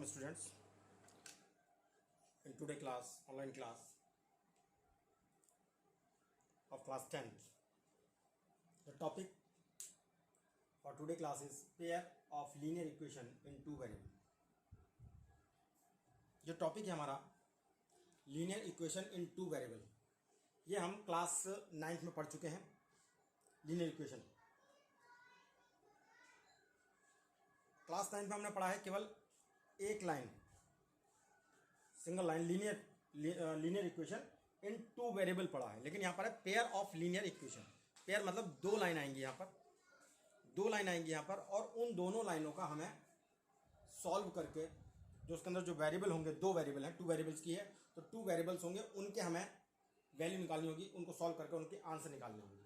students, in today class, online class of class 10th. The topic for today class is pair of linear equation in two variable. जो topic है हमारा linear equation in two variable, ये हम class 9th में पढ़ चुके हैं. Linear equation class 9th में हमने पढ़ा है केवल एक line, single line linear equation in two variable पढ़ा है. लेकिन यहाँ पर है pair of linear equation. Pair मतलब दो लाइन आएंगी यहाँ पर, और उन दोनों लाइनों का हमें सॉल्व करके जो उसके अंदर जो वेरिएबल होंगे, दो वेरिएबल हैं, टू वेरिएबल्स की है, तो टू वेरिएबल्स होंगे, उनके हमें वैल्यू निकालनी होगी, उनको सॉल्व करके उनके आंसर निकालने होंगे.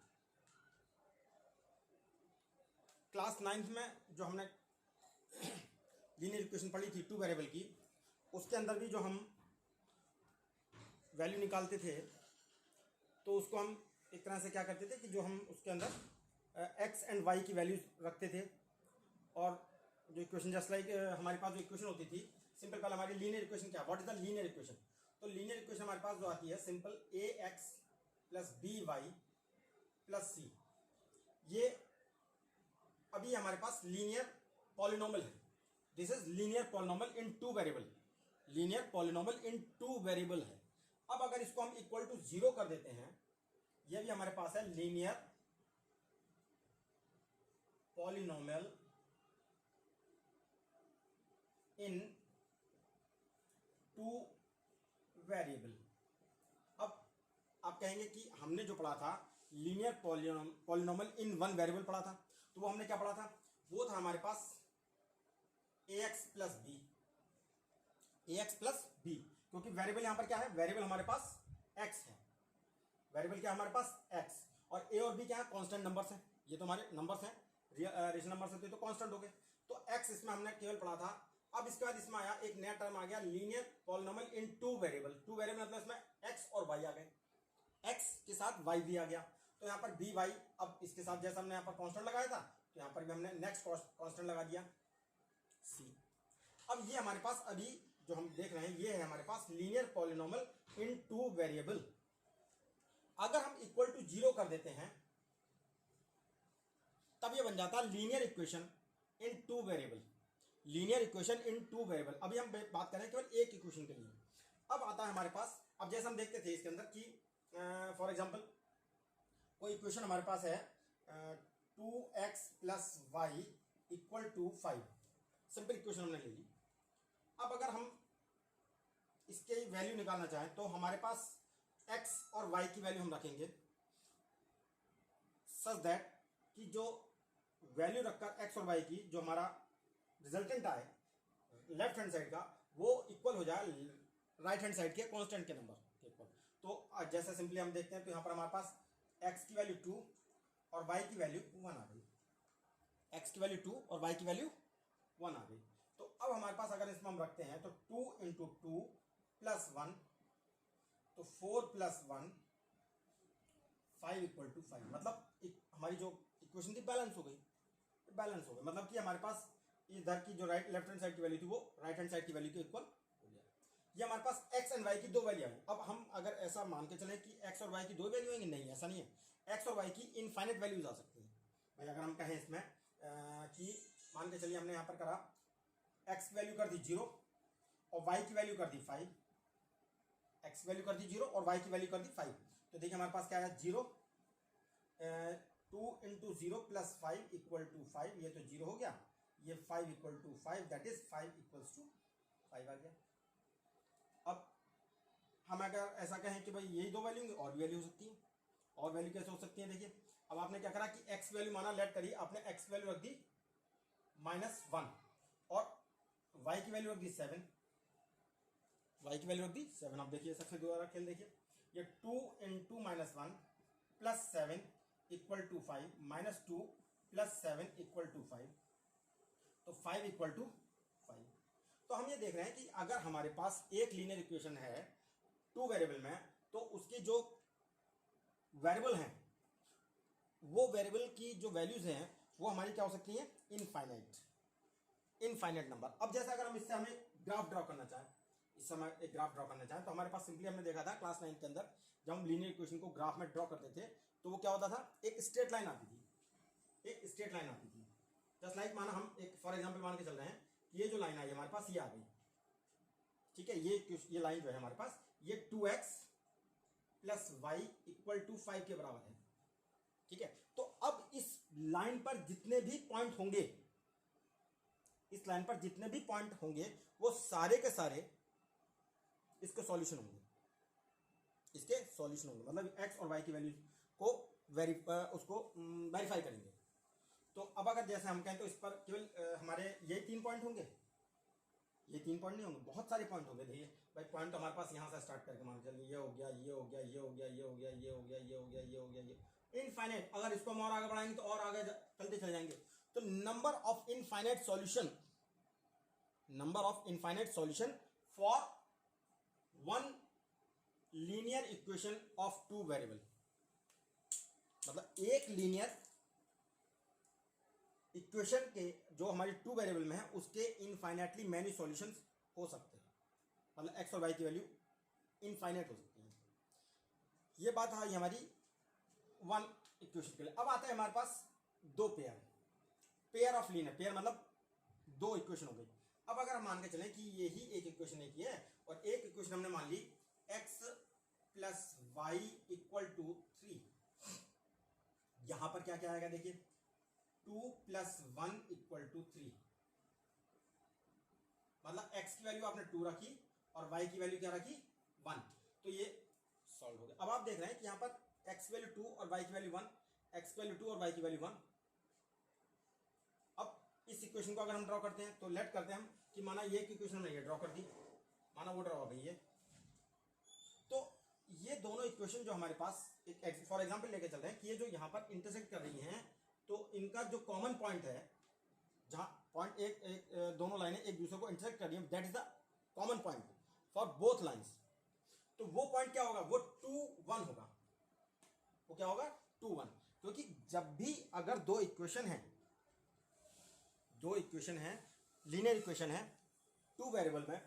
क्लास 9th में जो हमने लीनियर इक्वेशन पढ़ी थी टू वेरिएबल की, उसके अंदर भी जो हम वैल्यू निकालते थे तो उसको हम एक तरह से क्या करते थे कि जो हम उसके अंदर एक्स एंड वाई की वैल्यूज रखते थे. और जो इक्वेशन जस्ट लाइक हमारे पास जो इक्वेशन होती थी सिंपल, पहले हमारी लीनियर इक्वेशन क्या, what is the linear equation. तो लीनियर इक्वेशन हमारे पास जो आती है simple a x plus b y plus c. ये अभी हमारे पास लीनियर पॉलिनोमियल है. This is linear polynomial in two variable. Linear polynomial in two variable है. अब अगर इसको हम इक्वल टू 0 कर देते हैं, यह भी हमारे पास है linear polynomial in two variable. अब आप कहेंगे कि हमने जो पढ़ा था linear polynomial in one variable पढ़ा था, तो वो हमने क्या पढ़ा था, वो था हमारे पास ax plus B. ax plus B, क्योंकि वेरिएबल यहां पर क्या है, वेरिएबल हमारे पास x है. वेरिएबल क्या है हमारे पास x, और a और b क्या है, कांस्टेंट नंबर्स हैं. ये तो हमारे नंबर्स हैं, रेशनल नंबर्स हैं, तो ये तो कांस्टेंट हो गए. तो x इसमें हमने केवल पढ़ा था. अब इसके बाद इसमें आया एक नया टर्म आ गया linear polynomial in two variable. Two variable मतलब इसमें x और y आ गए, x के साथ y भी आ गया. तो यहाँ पर बी वाई, अब इसके साथ जैसा हमने यहाँ पर कांस्टेंट लगाया था, तो यहाँ पर भी हमने नेक्स्ट कांस्टेंट लगा दिया c. अब ये हमारे पास अभी जो हम देख रहे हैं ये है हमारे पास linear polynomial in two variable. अगर हम इक्वल टू 0 कर देते हैं तब ये बन जाता है linear equation in two variable. Linear equation in two variable. अभी हम बात कर रहे हैं केवल एक इक्वेशन के लिए. अब आता है हमारे पास, अब जैसे हम देखते थे इसके अंदर कि फॉर एग्जांपल कोई इक्वेशन हमारे पास है 2x plus Y equal to 5. Simple equation हमने ले ली. अब अगर हम इसके वैल्यू निकालना चाहें तो हमारे पास x और y की वैल्यू हम रखेंगे सच दैट कि जो वैल्यू रखकर x और y की जो हमारा रिजल्टेंट आए लेफ्ट हैंड साइड का, वो इक्वल हो जाए राइट हैंड साइड के कांस्टेंट के नंबर के इक्वल. तो जैसे सिंपली हम देखते हैं तो यहाँ पर हमारे पास x की वैल्यू 2 और y की वैल्यू 1 आ गई. x की वैल्यू 2 और y की वैल्यू 1 आ गई. तो अब हमारे पास अगर इसमें हम रखते हैं तो 2 इंटू 2 प्लस 1, तो 4 प्लस 1 5 इक्वल टू 5. मतलब हमारी जो इक्वेशन थी बैलेंस हो गई. मतलब कि हमारे पास इधर की जो लेफ्ट हैंड साइड की वैल्यू थी वो राइट हैंड साइड की वैल्यू के इक्वल हो गया. ये हमारे पास x एंड y की दो वैल्यू आई. अब हम अगर ऐसा मान के चलें कि x और y की दो वैल्यू आएंगी, नहीं ऐसा नहीं है. x और y की इनफाइनाइट वैल्यूज आ सकती हैं. भाई अगर हम कहें इसमें कि मान के चलिए हमने यहाँ पर करा x की वैल्यू कर दी 0 और y की वैल्यू कर दी 5. x की वैल्यू कर दी 0 और y की वैल्यू कर दी 5. तो देखिए हमारे पास क्या है 0, 2 इंटू 0 प्लस 5 इक्वल टू 5. ये तो 0 हो गया, ये 5 equal to 5, that is 5 equals to 5 आ गया. अब हम अगर ऐसा कहें कि भाई यही दो वैल्यू होंगी, और भी वैल्यू हो सकती है. और वैल्यू कैसे हो सकती है, देखिए अब आपने क्या करा कि x वैल्यू माना, लेट करिए आपने x वैल्यू रख दी -1 और y की वैल्यू रख दी 7. y की वैल्यू रख दी 7. अब देखिए सबसे दोबारा खेल देखिए, ये 2 into -1 plus 7 equal to 5, -2 plus 7 equal to 5, तो 5 इक्वल टू 5. तो हम ये देख रहे हैं कि अगर हमारे पास एक लीनियर इक्वेशन है टू वेरिएबल में, तो उसकी जो वेरिएबल हैं वो वेरिएबल की जो वैल्यूज हैं वो हमारी क्या हो सकती हैं, इनफाइनाइट नंबर. अब जैसे अगर हम इससे हमें ग्राफ ड्रॉ करना चाहें, इस समय एक ग्राफ ड्रॉ करना चाहें, तो हमारे पास सिंपली हमने देखा था क्लास 9 के अंदर जब हम लीनियर इक्वेशन को ग्राफ में ड्रॉ करते थे तो वो क्या होता था, एक स्ट्रेट लाइन आती थी, एक स्ट्रेट लाइन आती थी। जस्ट लाइक माना हम एक फॉर एग्जांपल मान के चल रहे हैं कि ये जो लाइन आई हमारे पास ये आ गई, ठीक है, ये लाइन जो है हमारे पास ये 2x plus Y equal to 5 के बराबर है, ठीक है। तो अब इस लाइन पर जितने भी पॉइंट होंगे, इस लाइन पर जितने भी पॉइंट होंगे वो सारे के सारे इसके सॉल्यूशन होंगे, इसके सॉल्यूशन होंगे, मतलब x और y की वैल्यू को उसको वेरीफाई करेंगे। तो अब अगर जैसे हम कहें तो इस पर केवल हमारे यही 3 पॉइंट होंगे, ये 3 पॉइंट नहीं होंगे, बहुत सारे पॉइंट होंगे। देखिए भाई पॉइंट तो हमारे पास यहाँ से स्टार्ट करके मान चलिए ये हो गया, ये हो गया, ये हो गया, ये हो गया, ये हो गया, ये हो गया, ये हो गया, ये इनफाइनाइट। अगर इसको हम और आगे बढ़ाएंगे तो और आगे चलते चले जाएंगे। तो number of infinite solution, number of infinite solution for one linear equation of 2 variable, मतलब एक लीनियर इक्वेशन के जो हमारी 2 वेरिएबल में है उसके इनफाइनाइटली मैनी सॉल्यूशंस हो सकते हैं, मतलब एक्स और वाई की वैल्यू इनफाइनाइट हो सकती है। ये बात है हमारी 1 इक्वेशन के लिए। अब आता है हमारे पास 2 पेयर ऑफ लीनियर, पेयर मतलब 2 इक्वेशन हो गई। अब अगर हम मान के चलें कि यही एक इक्वेशन एक ही है और एक इक्वेशन हमने मान ली x plus Y equal to 3, यहां पर क्या क्या आएगा देखिए 2 प्लस 1 इक्वल टू 3, मतलब x की वैल्यू आपने 2 रखी और y की वैल्यू क्या रखी 1, तो ये सॉल्व हो गया। अब आप देख रहे हैं कि यहां पर x की वैल्यू 2 और y की वैल्यू 1, x की वैल्यू 2 और y की वैल्यू 1। अब इस इक्वेशन को अगर हम ड्रॉ करते हैं तो लेट करते हैं हम कि माना ये इक्वेशन हमने ये ड्रॉ कर दी, माना वो ड्रॉ हो गई है, तो ये दोनों इक्वेशन जो हमारे पास एक फॉर एग्जांपल लेके चल रहे हैं कि ये जो यहाँ पर इंटरसेक्ट कर रही हैं तो इनका जो कॉमन पॉइंट है, जहां पॉइंट एक दोनों लाइनें एक दूसरे को इंटरसेक्ट कर रही हैं, that is the common point for both lines. तो वो पॉइंट क्या होगा, वो 2 1 होगा, वो क्या होगा 2 1, क्योंकि जब भी अगर दो इक्वेशन है लीनियर इक्वेशन है 2 वेरिएबल में,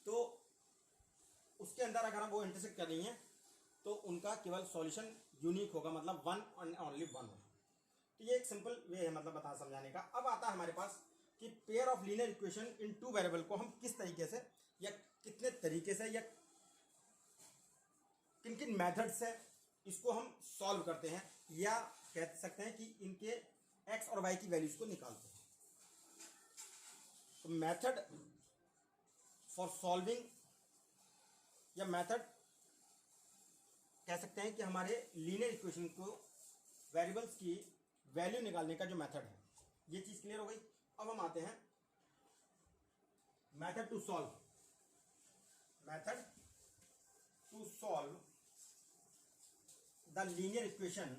तो उसके अंदर अगर हम वो इंटरसेक्ट कर रही हैं तो उनका केवल सॉल्यूशन यूनिक होगा, मतलब 1 एंड ओनली 1 होगा। तो ये एक सिंपल वे है मतलब बता समझाने का। अब आता है हमारे पास कि pair of linear equation in 2 variable को हम किस तरीके से या कितने तरीके से या किन किन मेथड से इसको हम सॉल्व करते हैं, या कह सकते हैं कि इनके x और y की वैल्यूज को निकालते हैं। तो मेथड फॉर सॉल्विंग या मेथड कह सकते हैं कि हमारे लीनियर इक्वेशन को वेरिएबल्स की वैल्यू निकालने का जो मेथड है, ये चीज क्लियर हो गई। अब हम आते हैं method to solve the linear equation.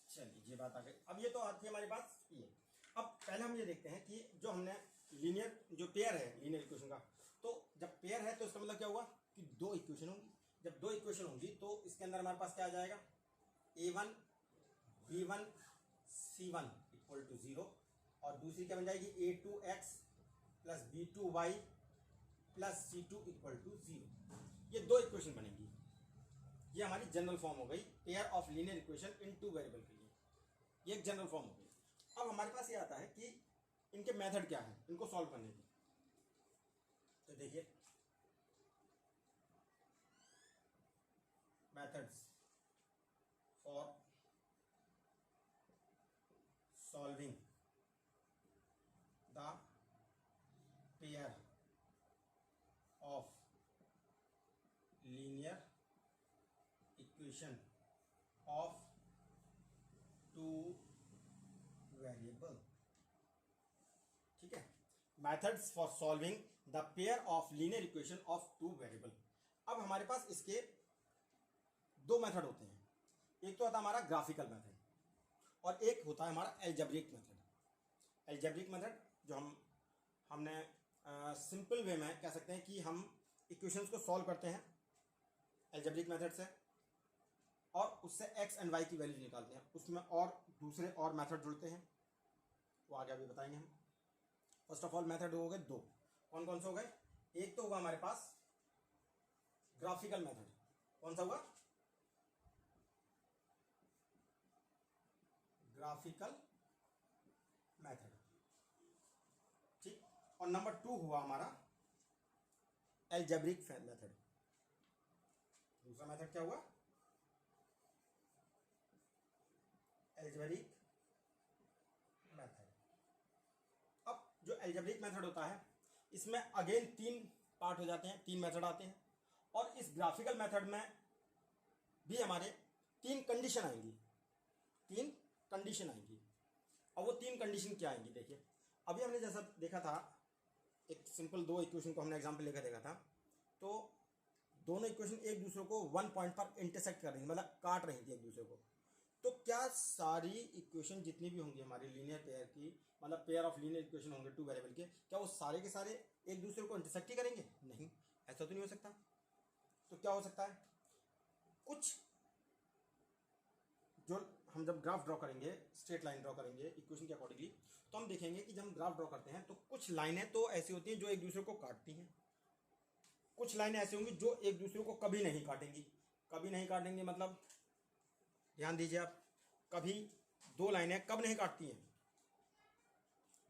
चलिए ये बात आ गई। अब ये तो आती है हमारे पास ये। अब पहले हम ये देखते हैं कि जो हमने लीनियर जो पेयर है लीनियर इक्वेशन का, तो जब पेयर है तो इसका मतलब क्या हुआ कि 2 इक्वेशन होंगी। जब 2 इक्वेशन होंगी तो इसके अंदर हमारे पास क्या आ जाएगा, a1 b1 c1 equal to 0, और दूसरी क्या बन जाएगी a2x plus b2y plus c2 equal to 0। ये 2 इक्वेशन बनेंगी। ये हमारी जनरल फॉर्म हो गई pair of linear equation in 2 variable के लिए, ये एक जनरल फॉर्म हो गई। अब हमारे पास ये आता है कि इनके मेथड क्या है इनको सॉल्व करने की। तो देखिए methods for solving the pair of linear equation of 2 variable, ठीक है। Methods for solving the pair of linear equation of 2 variable. अब हमारे पास इसके 2 मेथड होते हैं, एक तो होता है हमारा ग्राफिकल मेथड और एक होता है हमारा एल्जेब्रिक मेथड। एल्जेब्रिक मेथड जो हमने सिंपल वे में कह सकते हैं कि हम इक्वेशंस को सॉल्व करते हैं एल्जेब्रिक मेथड से और उससे x एंड y की वैल्यू निकालते हैं। उसमें और दूसरे और मेथड जुड़ते हैं, वो आगे अभी बताएंगे हम। फर्स्ट ऑफ ऑल मेथड हो गए दो, कौन कौन से हो गए? एक तो होगा हमारे पास ग्राफिकल मेथड, कौन सा होगा? ग्राफिकल मेथड, ठीक। और नंबर 2 हुआ हमारा एल्जेब्रिक मेथड। दूसरा मेथड क्या हुआ? Algebraic method. अब जो एल्जेब्रिक मेथड होता है इसमें अगेन 3 पार्ट हो जाते हैं, 3 मेथड आते हैं। और इस ग्राफिकल मेथड में भी हमारे 3 कंडीशन आएंगी, 3 कंडीशन आएंगी। अब वो 3 कंडीशन क्या आएंगी? देखिए अभी हमने जैसा देखा था, एक सिंपल 2 इक्वेशन को हमने एग्जाम्पल लेकर देखा था, तो दोनों इक्वेशन एक दूसरे को 1 पॉइंट पर इंटरसेक्ट कर रही थी, मतलब काट रही थी एक दूसरे को। तो क्या सारी इक्वेशन जितनी भी होंगी हमारी लीनियर पेयर की, मतलब पेयर ऑफ लीनियर इक्वेशन होंगे 2 वेरिएबल के, क्या वो सारे के सारे एक दूसरे को इंटरसेक्ट ही करेंगे? नहीं, ऐसा तो नहीं हो सकता। तो क्या हो सकता है? कुछ जो हम जब ग्राफ ड्रॉ करेंगे, स्ट्रेट लाइन ड्रॉ करेंगे इक्वेशन के अकॉर्डिंगली, तो हम देखेंगे कि जब हम ग्राफ ड्रॉ करते हैं तो कुछ लाइनें तो ऐसी होती हैं जो एक दूसरे को काटती हैं, कुछ लाइनें ऐसी होंगी जो एक दूसरे को कभी नहीं काटेंगी। कभी नहीं काटेंगे मतलब ध्यान दीजिए आप, कभी 2 लाइनें कब नहीं काटती हैं?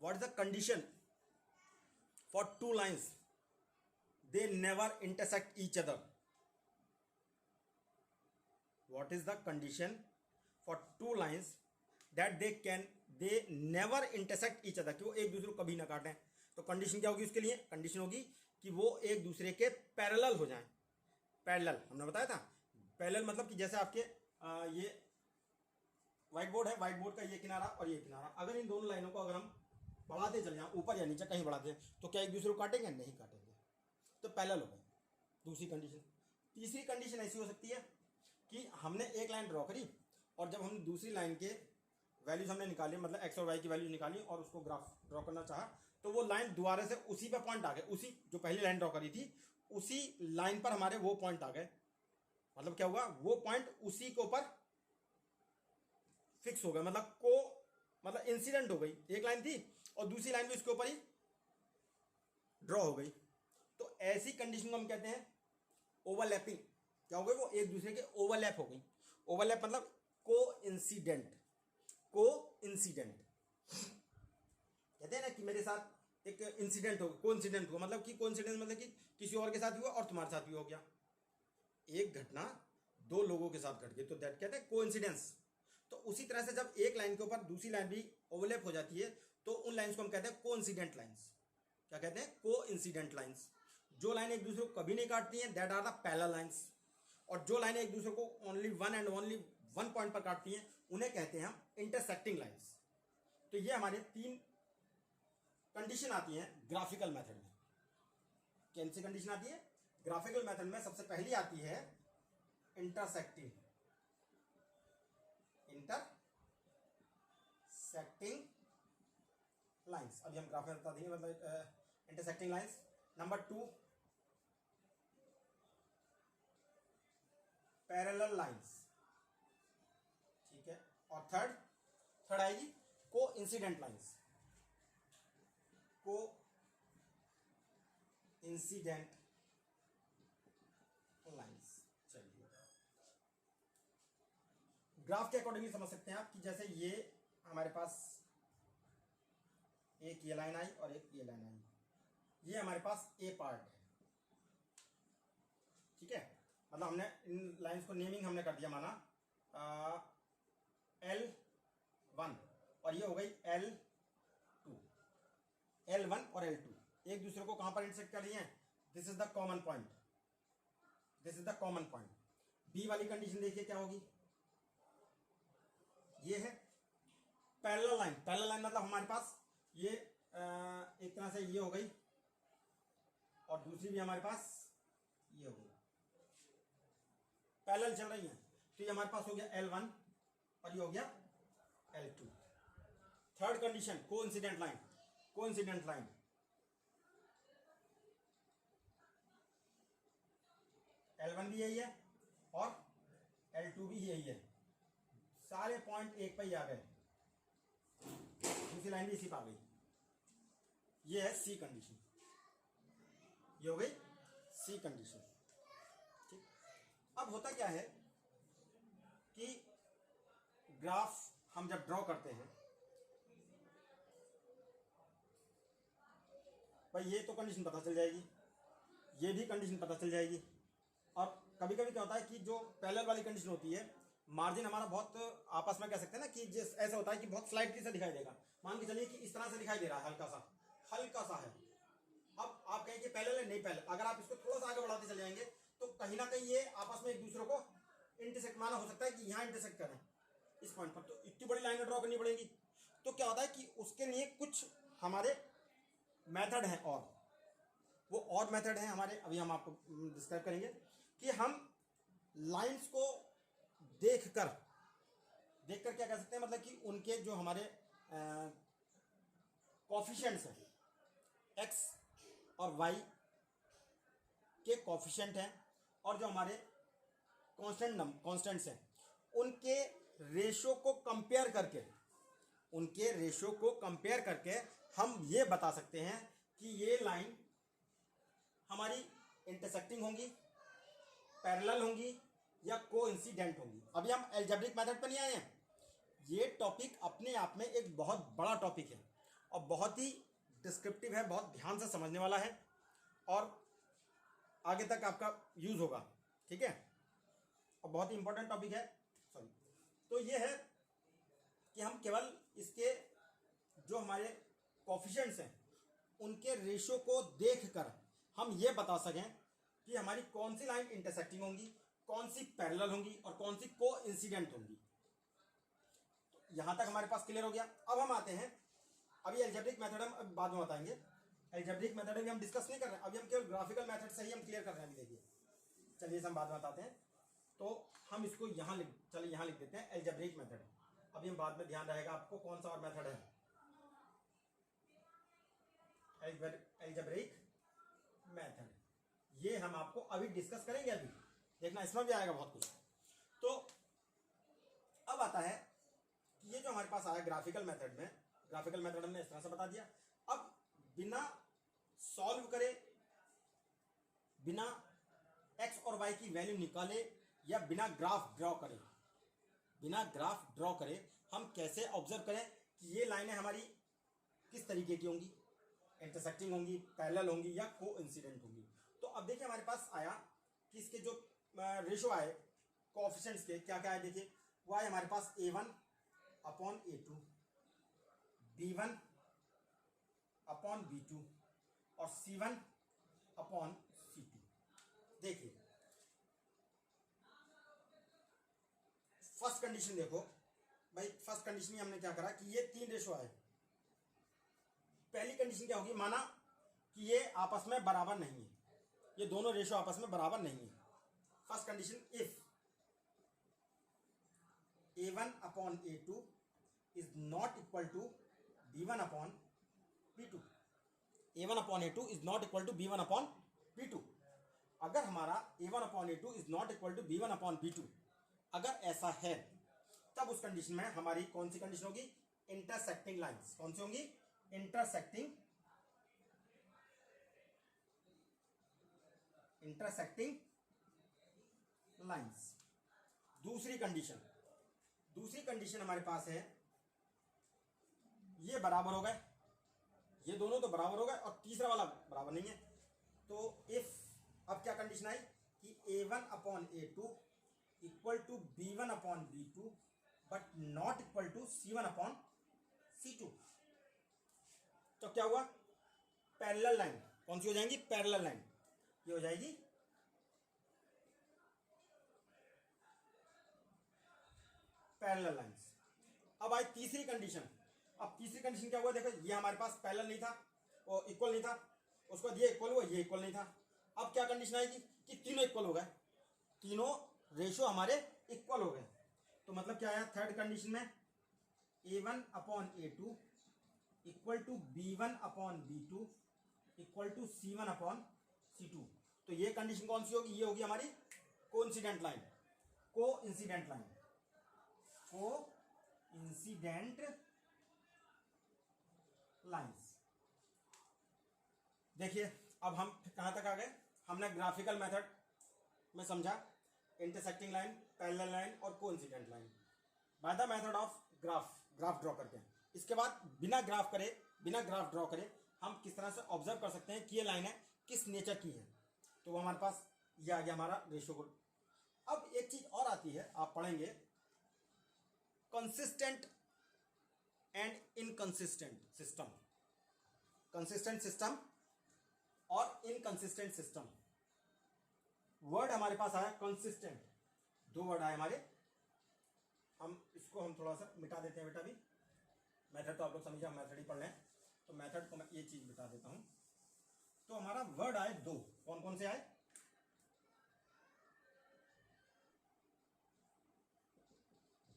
What is the condition for 2 lines they never intersect each other? What is the condition for 2 lines that they never intersect each other, कि वो एक दूसरे को कभी ना काटें? तो कंडीशन क्या होगी उसके लिए? कंडीशन होगी कि वो एक दूसरे के पैरेलल हो जाएं। पैरेलल हमने बताया था, पैरेलल मतलब कि जैसे आपके ये व्हाइट बोर्ड है, व्हाइट बोर्ड का ये किनारा और ये किनारा, अगर इन दोनों लाइनों को अगर हम बढ़ाते चले जाएं ऊपर या नीचे कहीं बढ़ाते हैं, तो क्या एक दूसरे को काटेंगे? नहीं काटेंगे, तो पैरेलल हो गए। दूसरी कंडीशन। तीसरी कंडीशन ऐसी हो सकती है कि हमने एक लाइन ड्रॉ करी और जब हमने दूसरी लाइन के वैल्यूज हमने निकाली, मतलब एक्स और वाई की वैल्यूज निकाली और उसको ग्राफ ड्रॉ करना चाहा, तो वो लाइन दोबारा से उसी पे पॉइंट आ गए, उसी जो पहली लाइन ड्रॉ करी थी उसी लाइन पर हमारे वो पॉइंट आ गए। मतलब क्या हुआ? वो पॉइंट उसी के ऊपर फिक्स हो गए, मतलब इंसिडेंट हो गई। एक लाइन थी और दूसरी लाइन भी उसके ऊपर ही ड्रॉ हो गई। तो ऐसी कंडीशन को हम कहते हैं ओवरलैपिंग। क्या हो गई? वो एक दूसरे के ओवरलैप हो गई। ओवरलैप मतलब कोइंसिडेंट। कोइंसिडेंट कहते हैं ना कि मेरे साथ एक इंसिडेंट हो, कोइंसिडेंट हुआ, मतलब कि कोइंसिडेंस मतलब कि किसी और के साथ हुआ और तुम्हारे साथ भी हो गया। एक घटना 2 लोगों के साथ घट गई तो दैट कहते हैं कोइंसिडेंस। तो उसी तरह से जब एक लाइन के ऊपर दूसरी लाइन भी ओवरलैप हो जाती है तो उन लाइंस को हम कहते हैं कोइंसिडेंट लाइंस। क्या कहते हैं? Coincident lines. जो लाइन एक दूसरे को कभी नहीं काटती हैं that are the parallel lines, और जो लाइनें एक दूसरे को ओनली ओनली वन पॉइंट पर काटती हैं उन्हें कहते हैं हम इंटरसेक्टिंग लाइंस। तो ये हमारे 3 कंडीशन आती हैं ग्राफिकल मेथड में। कौन सी कंडीशन आती है ग्राफिकल मेथड में? सबसे पहली आती है इंटरसेक्टिंग लाइंस। अभी हम ग्राफ में बता देंगे, मतलब intersecting lines. Number 2 parallel lines, ठीक है। और थर्ड आएगी को इंसिडेंट लाइंस। को इंसिडेंट लाइंस। चलिए ग्राफ के अकॉर्डिंगली समझ सकते हैं आप कि जैसे ये हमारे पास एक ये लाइन आई और एक ये लाइन आई, ये हमारे पास ए पार्ट है, ठीक है। मतलब हमने इन लाइंस को नेमिंग हमने कर दिया, माना L1 और ये हो गई L2। L1 और L2 एक दूसरे को कहां पर इंटरसेक्ट कर रही हैं? This is the common point, this is the common point. B वाली कंडीशन देखिए क्या होगी? ये है पैरेलल लाइन। पैरेलल लाइन मतलब हमारे पास ये एक तरह से ये हो गई और दूसरी भी हमारे पास ये हो गई, पैरेलल चल रही है। तो ये हमारे पास हो गया L1 और ये हो गया L2। Third condition coincident line. Coincident line L1 भी यही है और L2 भी यही है, सारे पॉइंट एक पे ही आ गए। दूसरी लाइन भी इसी पर आ गई। ये है सी कंडीशन, ये हो गई सी कंडीशन। ठीक, अब होता क्या है कि ग्राफ हम जब ड्रॉ करते हैं, भाई ये तो कंडीशन पता चल जाएगी, ये भी कंडीशन पता चल जाएगी। और कभी कभी क्या होता है कि जो पैरेलल वाली कंडीशन होती है, मार्जिन हमारा बहुत आपस में कह सकते हैं ना कि जिस ऐसा होता है कि बहुत स्लाइटली सा दिखाई देगा। मान के चलिए कि इस तरह से दिखाई दे रहा है, हल्का सा है। अब आप कहें कि पैरेलल है, नहीं पैरेलल। अगर आप इसको थोड़ा सा आगे बढ़ाते चले जाएंगे तो कहीं ना कहीं ये आपस में एक दूसरे को इंटरसेक्ट, माना हो सकता है कि यहाँ इंटरसेक्ट करें इस पॉइंट पर, तो इतनी बड़ी लाइन ड्रॉ करनी पड़ेगी। तो क्या होता है कि उसके लिए कुछ हमारे मेथड हैं, और वो और मेथड हैं हमारे, अभी हम आपको डिस्क्राइब करेंगे कि हम लाइंस को देखकर क्या कह सकते हैं, मतलब कि उनके जो हमारे कोफिशिएंट्स हैं, एक्स और वाई के कोफिशिएंट हैं, और जो हमारे कॉन्स्टेंट्स हैं, उनके रेशो को कंपेयर करके हम ये बता सकते हैं कि ये लाइन हमारी इंटरसेक्टिंग होंगी, पैरेलल होंगी या कोइंसिडेंट होंगी। अभी हम अलजेब्रिक मेथड पर नहीं आए हैं। ये टॉपिक अपने आप में एक बहुत बड़ा टॉपिक है और बहुत ही डिस्क्रिप्टिव है, बहुत ध्यान से समझने वाला है और आगे तक आपका यूज होगा। ठीक है, और बहुत ही इंपॉर्टेंट टॉपिक है। सॉरी, तो ये है कि हम केवल इसके जो हमारे कोफिशिएंट्स हैं उनके रेशो को देखकर हम ये बता सकें कि हमारी कौन सी लाइन इंटरसेक्टिंग होंगी, कौन सी पैरेलल होंगी और कौन सी कोइंसिडेंट होंगी। तो यहां तक हमारे पास क्लियर हो गया। अब हम आते हैं, अभी अलजेब्रिक मेथड हम बाद में बताएंगे। अलजेब्रिक मेथड में हम डिस्कस नहीं कर रहे हैं, अभी हम केवल ग्राफिकल मेथड से ही हम क्लियर कर रहे हैं। देखिए, चलिए हम बाद में बताते हैं। तो हम इसको यहाँ लिख देते हैं अलजेब्रिक मेथड। अभी हम बाद में ध्यान रहेगा आपको कौन सा और मेथड है। अलजेब्रिक मेथड ये हम आपको अभी डिस्कस करेंगे, अभी देखना इसमें भी आएगा बहुत कुछ। तो अब आता है कि ये जो हमारे पास आया ग्राफिकल मेथड में, ग्राफिकल मेथड हमने इस तरह से बता दिया। अब बिना सॉल्व करे, बिना एक्स और वाई की वैल्यू निकाले या बिना ग्राफ ड्रॉ करे हम कैसे ऑब्जर्व करें कि ये लाइनें हमारी किस तरीके की होंगी, इंटरसेक्टिंग होंगी, पैरेलल होंगी या कोइंसिडेंट होंगी। तो अब देखिए हमारे पास आया कि इसके जो रेशो आए कोएफिशिएंट्स के, क्या क्या है देखिए। वो आए हमारे पास A1 upon A2, B1 upon B2 और C1 अपॉन C2। देखिए फर्स्ट कंडीशन देखो भाई, फर्स्ट कंडीशन में हमने क्या करा कि ये 3 रेशो आए। पहली कंडीशन क्या होगी, माना कि ये आपस में बराबर नहीं है, ये दोनों रेशो आपस में बराबर नहीं है। First condition, if A1 upon A2 is not equal to B1 upon B2। A1 upon A2 is not equal to B1 upon B2। अगर हमारा A1 upon A2 is not equal to B1 upon B2, अगर ऐसा है तब उस condition में हमारी कौन सी कंडीशन होगी, इंटरसेक्टिंग लाइंस। कौन सी होंगी, इंटरसेक्टिंग लाइंस। दूसरी कंडीशन हमारे पास है, ये बराबर हो गए, ये दोनों तो बराबर हो गए और तीसरा वाला बराबर नहीं है। तो इफ, अब क्या कंडीशन आई कि A1 upon A2 equal to B1 upon B2 but not equal to C1 upon C2। तो क्या हुआ, पैरेलल लाइन कौन सी हो जाएंगी, पैरेलल लाइन ये हो जाएगी पैरेलल लाइंस। अब आई तीसरी कंडीशन। अब तीसरी कंडीशन क्या हुआ, देखो ये हमारे पास पैरेलल नहीं था और इक्वल नहीं था, उसके बाद ये इक्वल हुआ, ये इक्वल नहीं था। अब क्या कंडीशन आएगी कि तीनों इक्वल हो गए, तीनों रेशो हमारे इक्वल हो गए। तो मतलब क्या आया थर्ड कंडीशन में, A1 upon A2 equal to B1 upon B2 equal to C1 upon C2। तो ये कंडीशन कौन सी होगी, ये होगी हमारी कोइंसिडेंट लाइन। Coincident lines. देखिए अब हम कहाँ तक आ गए, हमने ग्राफिकल मेथड में समझा इंटरसेक्टिंग लाइन, पैरेलल लाइन और coincident line by the method of graph draw करके। इसके बाद बिना ग्राफ ड्रॉ करे हम किस तरह से ऑब्जर्व कर सकते हैं कि ये लाइन है किस नेचर की है। तो वो हमारे पास ये आ गया हमारा रेशियो कोड। अब एक चीज और आती है, आप पढ़ेंगे consistent and inconsistent system, consistent system और इनकंसिस्टेंट सिस्टम। वर्ड हमारे पास आया कंसिस्टेंट, दो वर्ड आए हमारे, हम थोड़ा सा मिटा देते हैं बेटा। भी मेथड तो आप लोग समझिए, हम मेथड ही पढ़ रहे हैं, तो मेथड को मैं ये चीज मिटा देता हूं। तो हमारा वर्ड आए दो, कौन कौन से आए,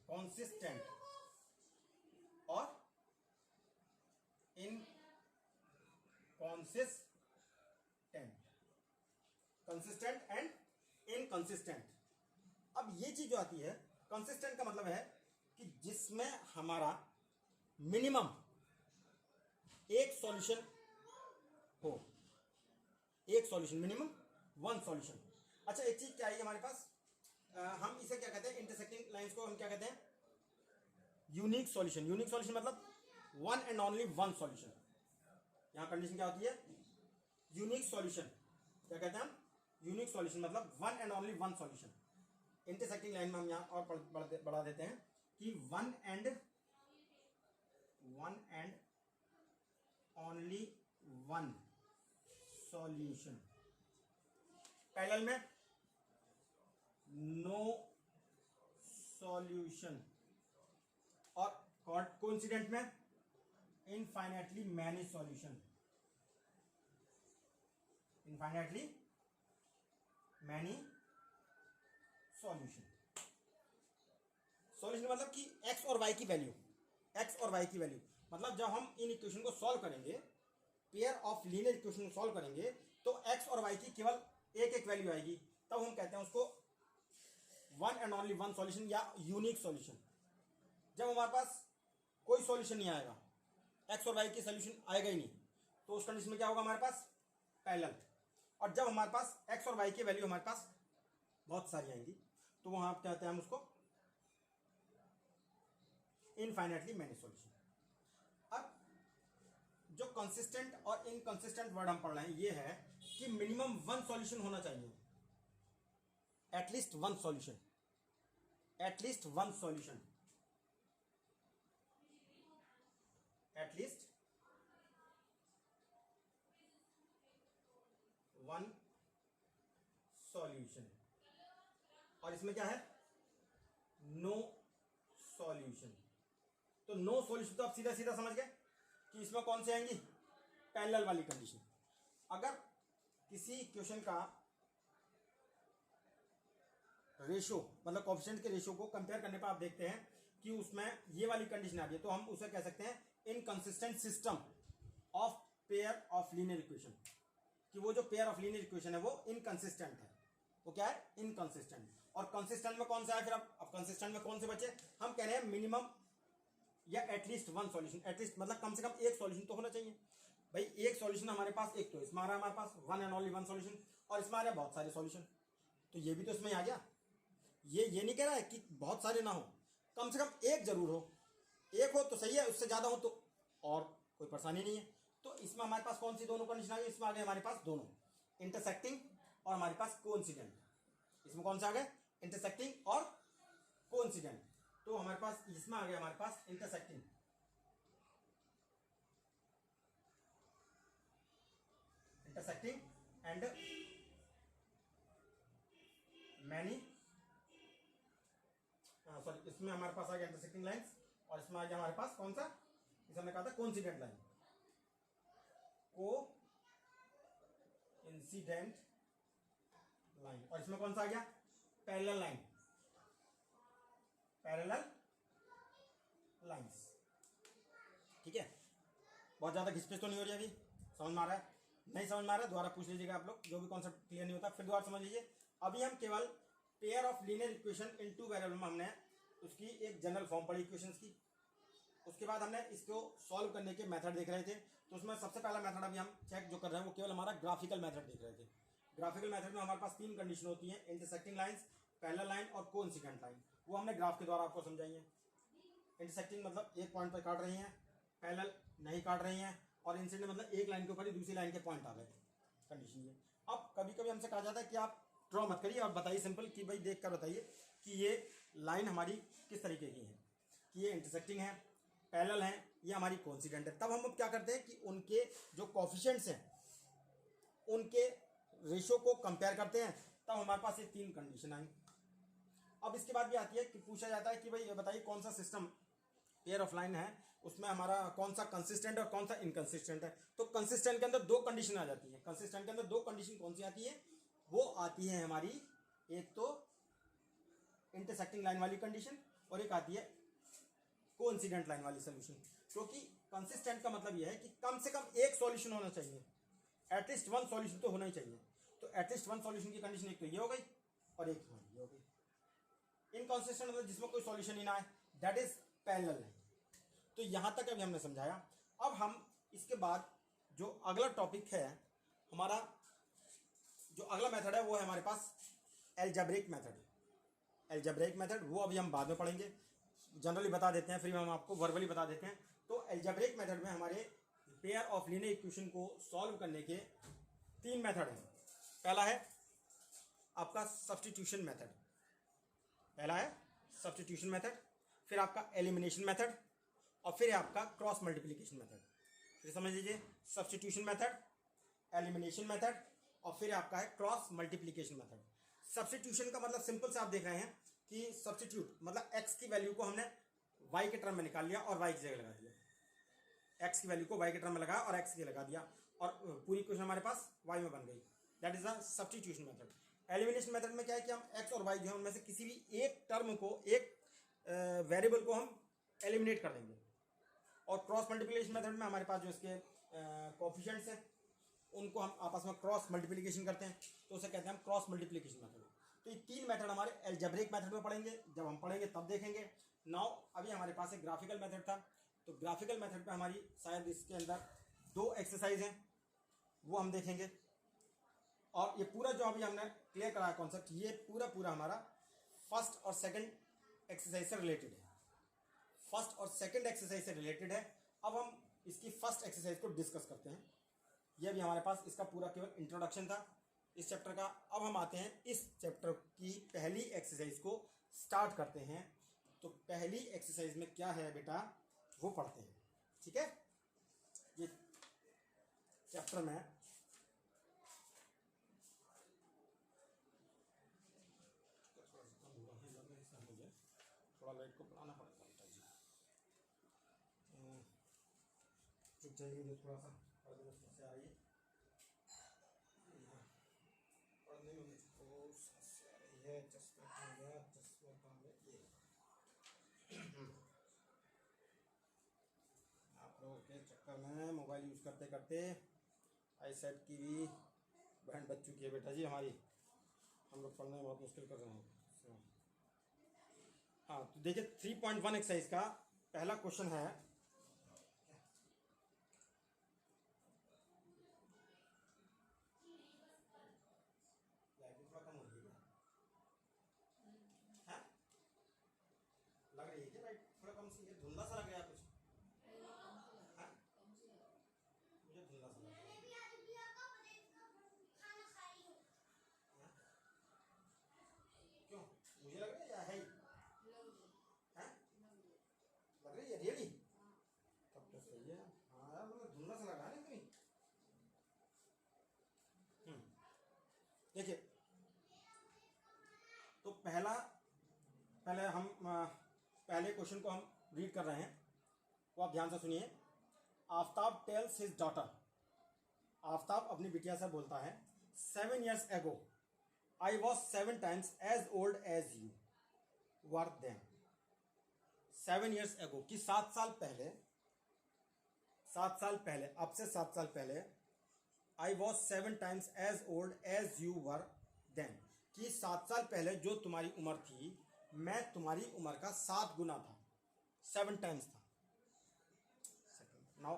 कंसिस्टेंट और इनकंसिस्टेंट, कंसिस्टेंट एंड इनकंसिस्टेंट। अब ये चीज जो आती है, कंसिस्टेंट का मतलब है कि जिसमें हमारा मिनिमम एक सॉल्यूशन हो, एक सॉल्यूशन, मिनिमम वन सॉल्यूशन। अच्छा एक चीज क्या है हमारे पास, हम इसे क्या कहते हैं, इंटरसेक्टिंग लाइंस को हम क्या कहते हैं, यूनिक सॉल्यूशन। यूनिक सॉल्यूशन मतलब one and only one solution. यहां कंडीशन क्या होती है, यूनिक सॉल्यूशन। क्या कहते हैं हम, यूनिक सॉल्यूशन मतलब one and only one solution. Intersecting line में हम यहां और बढ़ा देते हैं कि one and only one solution. Parallel में नो सॉल्यूशन और कोइंसिडेंट में infinitely many solution, infinitely many solution. Solution मतलब कि एक्स और वाई की वैल्यू, एक्स और वाई की वैल्यू मतलब जब हम इन इक्वेशन को सॉल्व करेंगे, पेयर ऑफ लीनियर इक्वेशन को सॉल्व करेंगे, तो एक्स और वाई की केवल एक एक वैल्यू आएगी, तब हम कहते हैं उसको one and only one solution या यूनिक सॉल्यूशन। जब हमारे पास कोई सॉल्यूशन नहीं आएगा, एक्स और वाई की सॉल्यूशन आएगा ही नहीं, तो उस कंडीशन में क्या होगा हमारे पास, पैरेलल। और जब हमारे पास एक्स और वाई की वैल्यू हमारे पास बहुत सारी आएंगी, तो वहां आप कहते हैं हम उसको इनफाइनाइटली मैनी सॉल्यूशन। अब जो कंसिस्टेंट और इनकंसिस्टेंट वर्ड हम पढ़ रहे हैं ये है कि मिनिमम वन सॉल्यूशन होना चाहिए, at least one solution, at least one solution, at least one solution. और इसमें क्या है, नो सॉल्यूशन। तो नो सॉल्यूशन तो आप सीधा सीधा समझ गए कि इसमें कौन से आएंगी, पैरेलल वाली कंडीशन। अगर किसी इक्वेशन का रेशियो मतलब कोएफिशिएंट के रेशियो को कंपेयर करने पर आप देखते हैं कि उसमें ये वाली कंडीशन आ रही है, तो हम उसे कह सकते हैं inconsistent system of pair of linear equation, कि वो जो पेयर ऑफ लीनियर इक्वेशन है वो इनकंसिस्टेंट है। वो क्या है, इनकंसिस्टेंट। और कंसिस्टेंट में कौन सा है फिर, अब कंसिस्टेंट में कौन से बचे, हम कह रहे हैं मिनिमम या एटलीस्ट वन सॉल्यूशन। एटलीस्ट मतलब कम से कम एक सॉल्यूशन तो होना चाहिए। भाई एक सॉल्यूशन हमारे पास, एक तो इसमें आ रहा है हमारे पास one and only one solution, और इसमें आ रहा है बहुत सारे सॉल्यूशन, तो ये भी तो इसमें आ गया। ये नहीं कह रहा है कि बहुत सारे ना हो, कम से कम एक जरूर हो। एक हो तो सही है, उससे ज्यादा हो तो और कोई परेशानी नहीं है। तो इसमें हमारे पास कौन सी दोनों कंडीशन आ गई, इसमें आ गए हमारे पास दोनों, इंटरसेक्टिंग और हमारे पास कोइंसिडेंट। इसमें कौन सा आ गए, इंटरसेक्टिंग और कोइंसिडेंट। तो हमारे पास इसमें आ गया हमारे पास intersecting, intersecting and many, sorry इसमें हमारे पास आ गया इंटरसेक्टिंग लाइंस, और इसमें आ गया हमारे पास कौन सा, इसे हमने कहा था कोइंसिडेंट लाइन, को इंसिडेंट लाइन। और इसमें कौन सा आ गया, पैरेलल लाइन, पैरेलल लाइंस। ठीक है, बहुत ज्यादा घिसपिच तो नहीं हो रही, अभी समझ में आ रहा है, नहीं समझ में आ रहा है दोबारा पूछ लीजिएगा आप लोग, जो भी कॉन्सेप्ट क्लियर नहीं होता फिर दोबारा समझ लीजिए। अभी हम केवल pair of linear equation in two variable में हमने उसकी एक जनरल फॉर्म पढ़ी इक्वेशंस की, उसके बाद हमने इसको सॉल्व करने के मेथड देख रहे थे। तो उसमें सबसे पहला मेथड अभी हम चेक जो कर रहे हैं वो केवल हमारा ग्राफिकल मेथड देख रहे थे। ग्राफिकल मेथड में हमारे पास 3 कंडीशन होती हैं, इंटरसेक्टिंग लाइंस, पैरेलल लाइन और कोइंसिडेंट लाइन। वो हमने ग्राफ के द्वारा आपको समझाई है। इंटरसेक्टिंग मतलब एक पॉइंट पर काट रही हैं, पैरेलल नहीं काट रही हैं, और इंसिडेंट मतलब एक लाइन के ऊपर ही दूसरी लाइन के पॉइंट आ गए, कंडीशन ये। अब कभी कभी हमसे कहा जाता है कि आप ड्रॉ मत करिए, आप बताइए सिंपल कि भाई देख कर बताइए कि ये लाइन हमारी किस तरीके की है, कि ये इंटरसेक्टिंग है, पैरेलल है, ये हमारी कोइंसिडेंट है। तब हम अब क्या करते हैं कि उनके जो कोएफिशिएंट्स हैं उनके रेशियो को कंपेयर करते हैं, तब हमारे पास ये 3 कंडीशन आई। अब इसके बाद भी आती है कि पूछा जाता है कि भाई बताइए कौन सा सिस्टम पेयर ऑफ लाइन है, उसमें हमारा कौन सा कंसिस्टेंट और कौन सा इनकंसिस्टेंट है। तो कंसिस्टेंट के अंदर 2 कंडीशन आ जाती है। कंसिस्टेंट के अंदर 2 कंडीशन कौन सी आती है, वो आती है हमारी, एक तो इंटरसेक्टिंग लाइन वाली कंडीशन और एक आती है कोइंसिडेंट लाइन वाली सोल्यूशन। क्योंकि कंसिस्टेंट का मतलब यह है कि कम से कम एक सॉल्यूशन होना चाहिए, एटलीस्ट 1 सॉल्यूशन तो होना ही चाहिए। तो एटलीस्ट 1 सॉल्यूशन की कंडीशन एक तो ये हो गई और एक ये हो गई। इनकंसिस्टेंट मतलब जिसमें कोई सॉल्यूशन ही ना है, दैट इज पैरेलल लाइन। तो यहां तक अभी हमने समझाया। अब हम इसके बाद जो अगला टॉपिक है हमारा, जो अगला मेथड है वो है हमारे पास अलजेब्रिक मेथड। अलजेब्रिक मेथड वो अभी हम बाद में पढ़ेंगे, जनरली बता देते हैं, फिर हम आपको वर्बली बता देते हैं। तो अलजेब्रिक मेथड में हमारे पेयर ऑफ लीनियर इक्वेशन को सॉल्व करने के 3 मेथड हैं। पहला है आपका सब्स्टिट्यूशन मेथड, पहला है सब्स्टिट्यूशन मेथड, फिर आपका एलिमिनेशन मेथड, और फिर आपका क्रॉस मल्टीप्लिकेशन मेथड। फिर समझ लीजिए, सब्स्टिट्यूशन मेथड, एलिमिनेशन मेथड, और फिर आपका है क्रॉस मल्टीप्लिकेशन मेथड। सब्स्टिट्यूशन का मतलब सिंपल से आप देख रहे हैं कि सब्स्टिट्यूट मतलब x की वैल्यू को हमने y के टर्म में निकाल लिया और y की जगह लगा दिया। x की वैल्यू को y के टर्म में लगाया और x की लगा दिया और पूरी इक्वेशन हमारे पास y में बन गई। That is the substitution method. Elimination method में क्या है कि हम x और y जो है उनमें से किसी भी एक टर्म को, एक वेरिएबल को हम एलिमिनेट कर देंगे। और क्रॉस मल्टीप्लिकेशन मेथड में हमारे पास जो इसके कोएफिशिएंट्स हैं उनको हम आपस में क्रॉस मल्टीप्लिकेशन करते हैं, तो उसे कहते हैं हम क्रॉस मल्टीप्लिकेशन मेथड। तो ये 3 मेथड हमारे अलजेब्रिक मेथड में पढ़ेंगे, जब हम पढ़ेंगे तब देखेंगे। नाउ अभी हमारे पास एक ग्राफिकल मेथड था, तो ग्राफिकल मेथड पे हमारी शायद इसके अंदर 2 एक्सरसाइज हैं, वो हम देखेंगे। और ये पूरा जो अभी हमने क्लियर कराया कॉन्सेप्ट, ये पूरा हमारा फर्स्ट और सेकेंड एक्सरसाइज से रिलेटेड है, फर्स्ट और सेकेंड एक्सरसाइज से रिलेटेड है। अब हम इसकी फर्स्ट एक्सरसाइज को डिस्कस करते हैं। यह भी हमारे पास इसका पूरा केवल इंट्रोडक्शन था इस चैप्टर का। अब हम आते हैं इस चैप्टर की पहली एक्सरसाइज को स्टार्ट करते हैं। तो पहली एक्सरसाइज में क्या है बेटा, वो पढ़ते हैं, ठीक है। ये चैप्टर में थोड़ा लाइट को बढ़ाना पड़ेगा बेटा जी, चुप जाइए, मुझे थोड़ा सा पढ़ने में समस्या आ रही है, पढ़ने में मुझको समस्या आ रही है। चश्मा कहाँ गया, चश्मा कहाँ गया, ये आप लोगों के चक्कर में मोबाइल यूज़ करते करते आई सेट की भी बैंड बज चुकी है बेटा जी हमारी, हम लोग पढ़ने में बहुत मुश्किल कर रहे हैं। हाँ, तो देखिए 3.1 एक्सरसाइज का पहला क्वेश्चन है, थोड़ा कम हो रही है, हाँ? लग रही है क्या लाइट थोड़ा कम सी, धुंधला सा लग रहा है कुछ, हाँ? मुझे धुंधला सा लग रहा है। क्यों, मुझे लग रहा है या है ही? हाँ? लग रही है रियली? तब तो सही है। हाँ यार, मतलब धुंधला सा लग रहा है ना कहीं। देखिए, तो पहले क्वेश्चन को हम रीड कर रहे हैं, वो आप ध्यान से सुनिए। Aftab tales his daughter, Aftab अपनी बिटिया से बोलता है, 7 years ago I was 7 times as old as you were then। 7 years ago कि 7 साल पहले, 7 साल पहले, अब से 7 साल पहले, I was 7 times as old as you were then कि 7 साल पहले जो तुम्हारी उम्र थी, मैं तुम्हारी उम्र का 7 गुना था, 7 times था। नाउ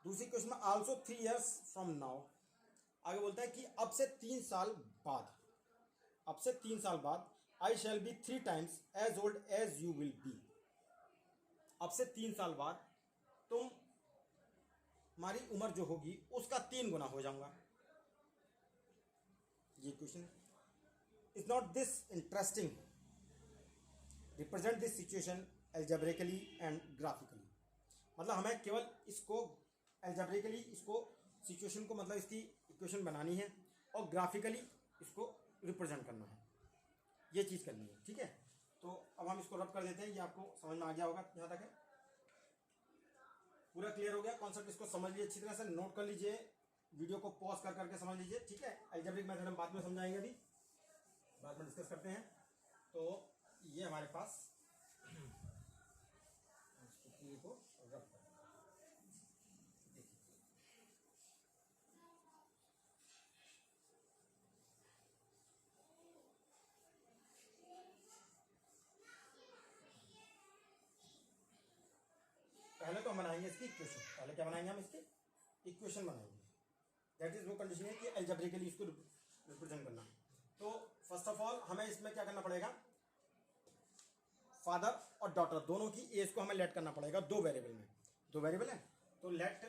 दूसरी क्वेश्चन में आल्सो 3 years फ्रॉम नाउ, आगे बोलता है कि अब से 3 साल बाद, अब से 3 साल बाद I shall be 3 times as old as you will be. अब से 3 साल बाद तुम, हमारी उम्र जो होगी उसका 3 गुना हो जाऊंगा। ये question is not this interesting, represent this situation algebraically and graphically. मतलब हमें केवल इसको एल्जेब्रिकली, इसको सिचुएशन को मतलब इसकी इक्वेशन बनानी है और ग्राफिकली इसको रिप्रेजेंट करना है, ये चीज़ करनी है। ठीक है, तो अब हम इसको रब कर देते हैं। ये आपको समझ में आ गया होगा, यहाँ तक है पूरा क्लियर हो गया कॉन्सेप्ट। इसको समझ लीजिए अच्छी तरह से, नोट कर लीजिए, वीडियो को पॉज कर करके समझ लीजिए। ठीक है, एल्जेब्रिक मेथड हम बाद में समझाएंगे, अभी बाद में डिस्कस करते हैं। तो ये हमारे पास को रब कर पहले तो हम बनाएंगे इसकी इक्वेशन। पहले क्या बनाएंगे हम, इसकी इक्वेशन बनाएंगे। दैट इज वो कंडीशन है कि एल्जेब्रिकली इसको रिप्रेजेंट करना। तो फर्स्ट ऑफ ऑल हमें इसमें क्या करना पड़ेगा, फादर और डॉटर दोनों की एज को हमें लेट करना पड़ेगा। 2 वेरिएबल में, 2 वेरिएबल है तो लेट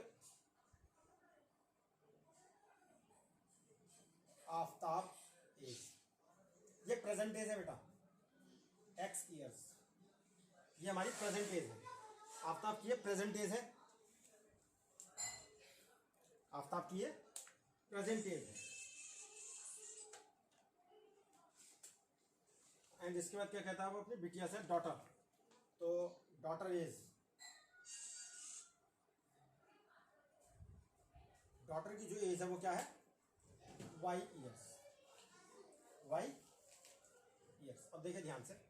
आफ्ताब एज, ये प्रेजेंट एज है बेटा, x ईयर्स, ये हमारी प्रेजेंट एज है। आफ्ताब की ये प्रेजेंट एज है, आफ्ताब की ये प्रेजेंट एज है। एंड इसके बाद क्या कहता है वो अपनी बिटिया से, डॉटर, तो डॉटर एज, डॉटर की जो एज है वो क्या है, y ईयर्स, y ईयर्स। अब देखिए ध्यान से,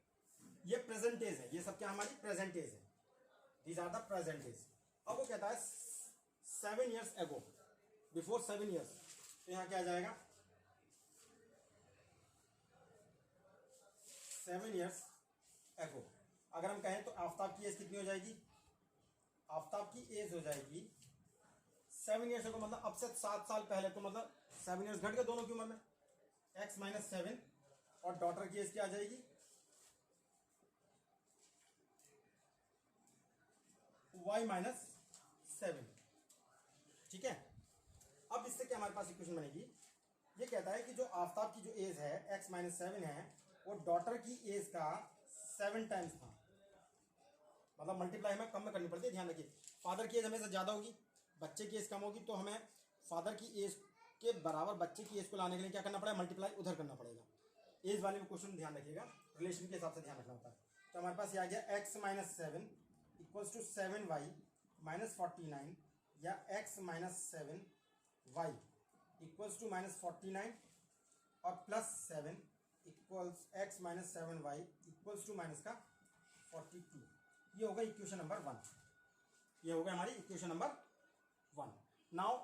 ये प्रेजेंट एज है, ये सब क्या हमारी प्रेजेंट एज है, these are the present age. अब वो कहता है 7 years एगो, बिफोर 7 years, तो यहाँ क्या आ जाएगा, 7 years एगो। अगर हम कहें तो आफ्ताब की एज कितनी हो जाएगी, आफ्ताब की एज हो जाएगी 7 years एगो, मतलब अब से 7 साल पहले, तो मतलब 7 years घट गए दोनों की उम्र में, x - 7, और डॉटर की एज क्या आ जाएगी, y - 7। ठीक है, अब इससे क्या हमारे पास इक्वेशन बनेगी, ये कहता है कि जो आफ्ताब की जो एज है x - 7 है, वो डॉटर की एज का 7 times था। मतलब मल्टीप्लाई हमें कम में करनी पड़ती है, ध्यान रखिए। फादर की एज हमेशा ज़्यादा होगी, बच्चे की एज कम होगी, तो हमें फादर की एज के बराबर बच्चे की एज को लाने के लिए क्या करना पड़ेगा, मल्टीप्लाई उधर करना पड़ेगा। एज वाले में क्वेश्चन ध्यान रखिएगा, रिलेशन के हिसाब से ध्यान रखना होता है। तो हमारे पास ये आ गया x - 7 इक्वल्स टू 7y - 49, या x - 7y इक्वल्स टू -49 और +7 equals x - 7y equals to minus का 42। ये होगा इक्वेशन नंबर 1, ये होगा हमारी इक्वेशन नंबर 1। नाउ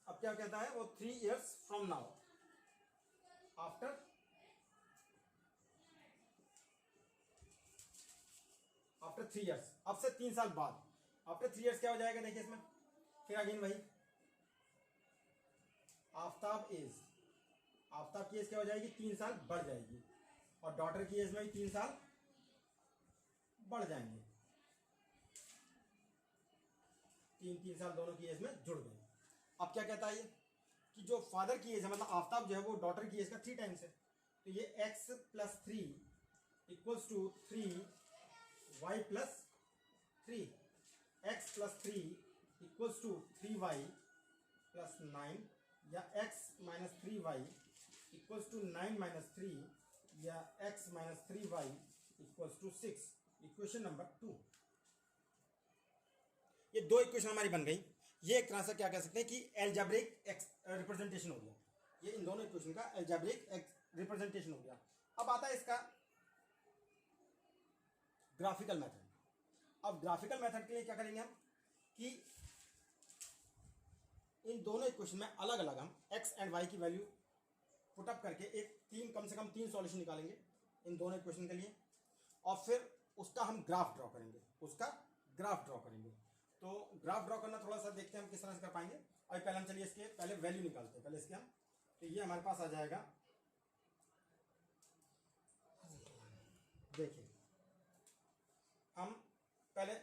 अब क्या कहता है वो, 3 years from now, after 3 years, अब से 3 साल बाद, आफ्टर 3 years क्या हो जाएगा, देखिए इसमें फिर अगेन वही आफ्ताब एज, आफ्ताब की एज क्या हो जाएगी, 3 साल बढ़ जाएगी, और डॉटर की एज में भी 3 साल बढ़ जाएंगे, 3 साल दोनों की एज में जुड़ गए। अब क्या कहता है ये कि जो फादर की एज है, मतलब आफ्ताब जो है वो डॉटर की एज का 3 times है, तो ये x + 3 equals to 3y + 3, x + 3 equals to 3y + 9, या x - 3y इक्वल्स टू 9 - 3, या x - 3y equals to 6। Equation number 2। ये 2 इक्वेशन हमारी बन गई। ये एक तरह से क्या कह सकते हैं कि एल्जेब्रिक रिप्रेजेंटेशन हो गया, ये इन दोनों इक्वेशन का एल्जेब्रिक रिप्रेजेंटेशन हो गया। अब आता है इसका ग्राफिकल मेथड। अब ग्राफिकल मेथड के लिए क्या करेंगे हम कि इन दोनों इक्वेशन में अलग अलग हम x एंड y की वैल्यू पुटअप करके कम से कम 3 सॉल्यूशन निकालेंगे इन दोनों इक्वेशन के लिए, और फिर उसका हम ग्राफ ड्रॉ करेंगे, उसका ग्राफ ड्रॉ करेंगे। तो ग्राफ ड्रॉ करना थोड़ा सा देखते हैं हम किस तरह से कर पाएंगे। अभी पहले हम चलिए इसके पहले वैल्यू निकालते हैं, पहले इसके हम, तो ये हमारे पास आ जाएगा, देखिए हम पहले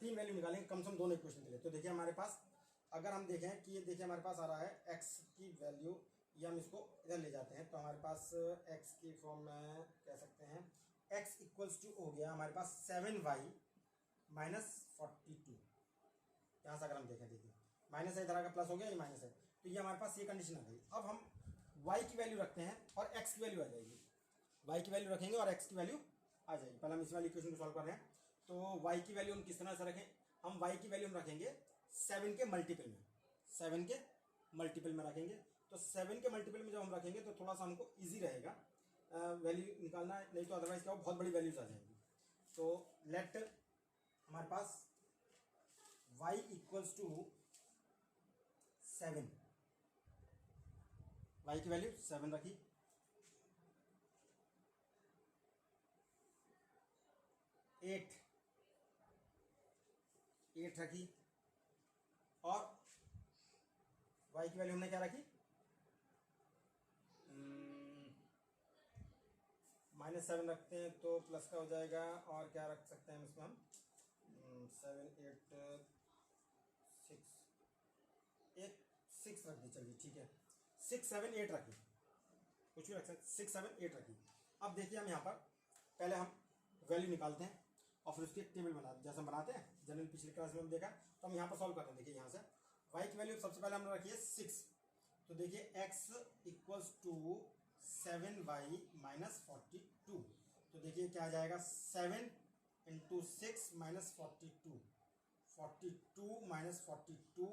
3 वैल्यू निकालेंगे कम से कम दोनों इक्वेशन के लिए। तो देखिए हमारे पास अगर हम देखें कि ये देखिए हमारे पास आ रहा है x की वैल्यू, ये हम इसको इधर ले जाते हैं, तो हमारे पास x की फॉर्म में कह सकते हैं x इक्वल्स टू हो गया हमारे पास 7y माइनस 42। यहाँ से अगर हम देखें, देखिए माइनस है इधर का प्लस हो गया, ये माइनस है, तो ये हमारे पास ये कंडीशन आ गई। अब हम y की वैल्यू रखते हैं और x की वैल्यू आ जाएगी, y की वैल्यू रखेंगे और x की वैल्यू आ जाएगी। पहले हम इस वाली इक्वेशन को सॉल्व कर रहे हैं। तो y की वैल्यू हम किस तरह से रखें, हम y की वैल्यू हम रखेंगे 7 के मल्टीपल में, 7 के मल्टीपल में रखेंगे। तो 7 के मल्टीपल में जब हम रखेंगे तो थोड़ा सा हमको ईजी रहेगा वैल्यू निकालना, नहीं तो अदरवाइज क्या हो, बहुत बड़ी वैल्यूज आ जाएंगी। तो लेट हमारे पास y इक्वल्स टू 7, y की वैल्यू 7 रखी, 8 रखी, और y की वैल्यू हमने क्या रखी, -7 रखते हैं तो प्लस का हो जाएगा, और क्या रख सकते हैं इसमें हम 7 8 6 रख दी, चलिए ठीक है 6 7 8 रखी, कुछ भी रख सकते 6 7 8 रखी। अब देखिए हम यहाँ पर पहले हम वैल्यू निकालते हैं और फिर उसकी एक टेबल बनाते हैं, जैसे हम बनाते हैं जनरल पिछले क्लास में हम देखा। तो हम यहाँ पर सॉल्व करते हैं। देखिए यहाँ से y की वैल्यू सबसे पहले हमने रखी है 6, तो देखिए x equals to 7y minus 42। तो देखिए क्या आ जाएगा, 7 into 6 minus 42, 42 minus 42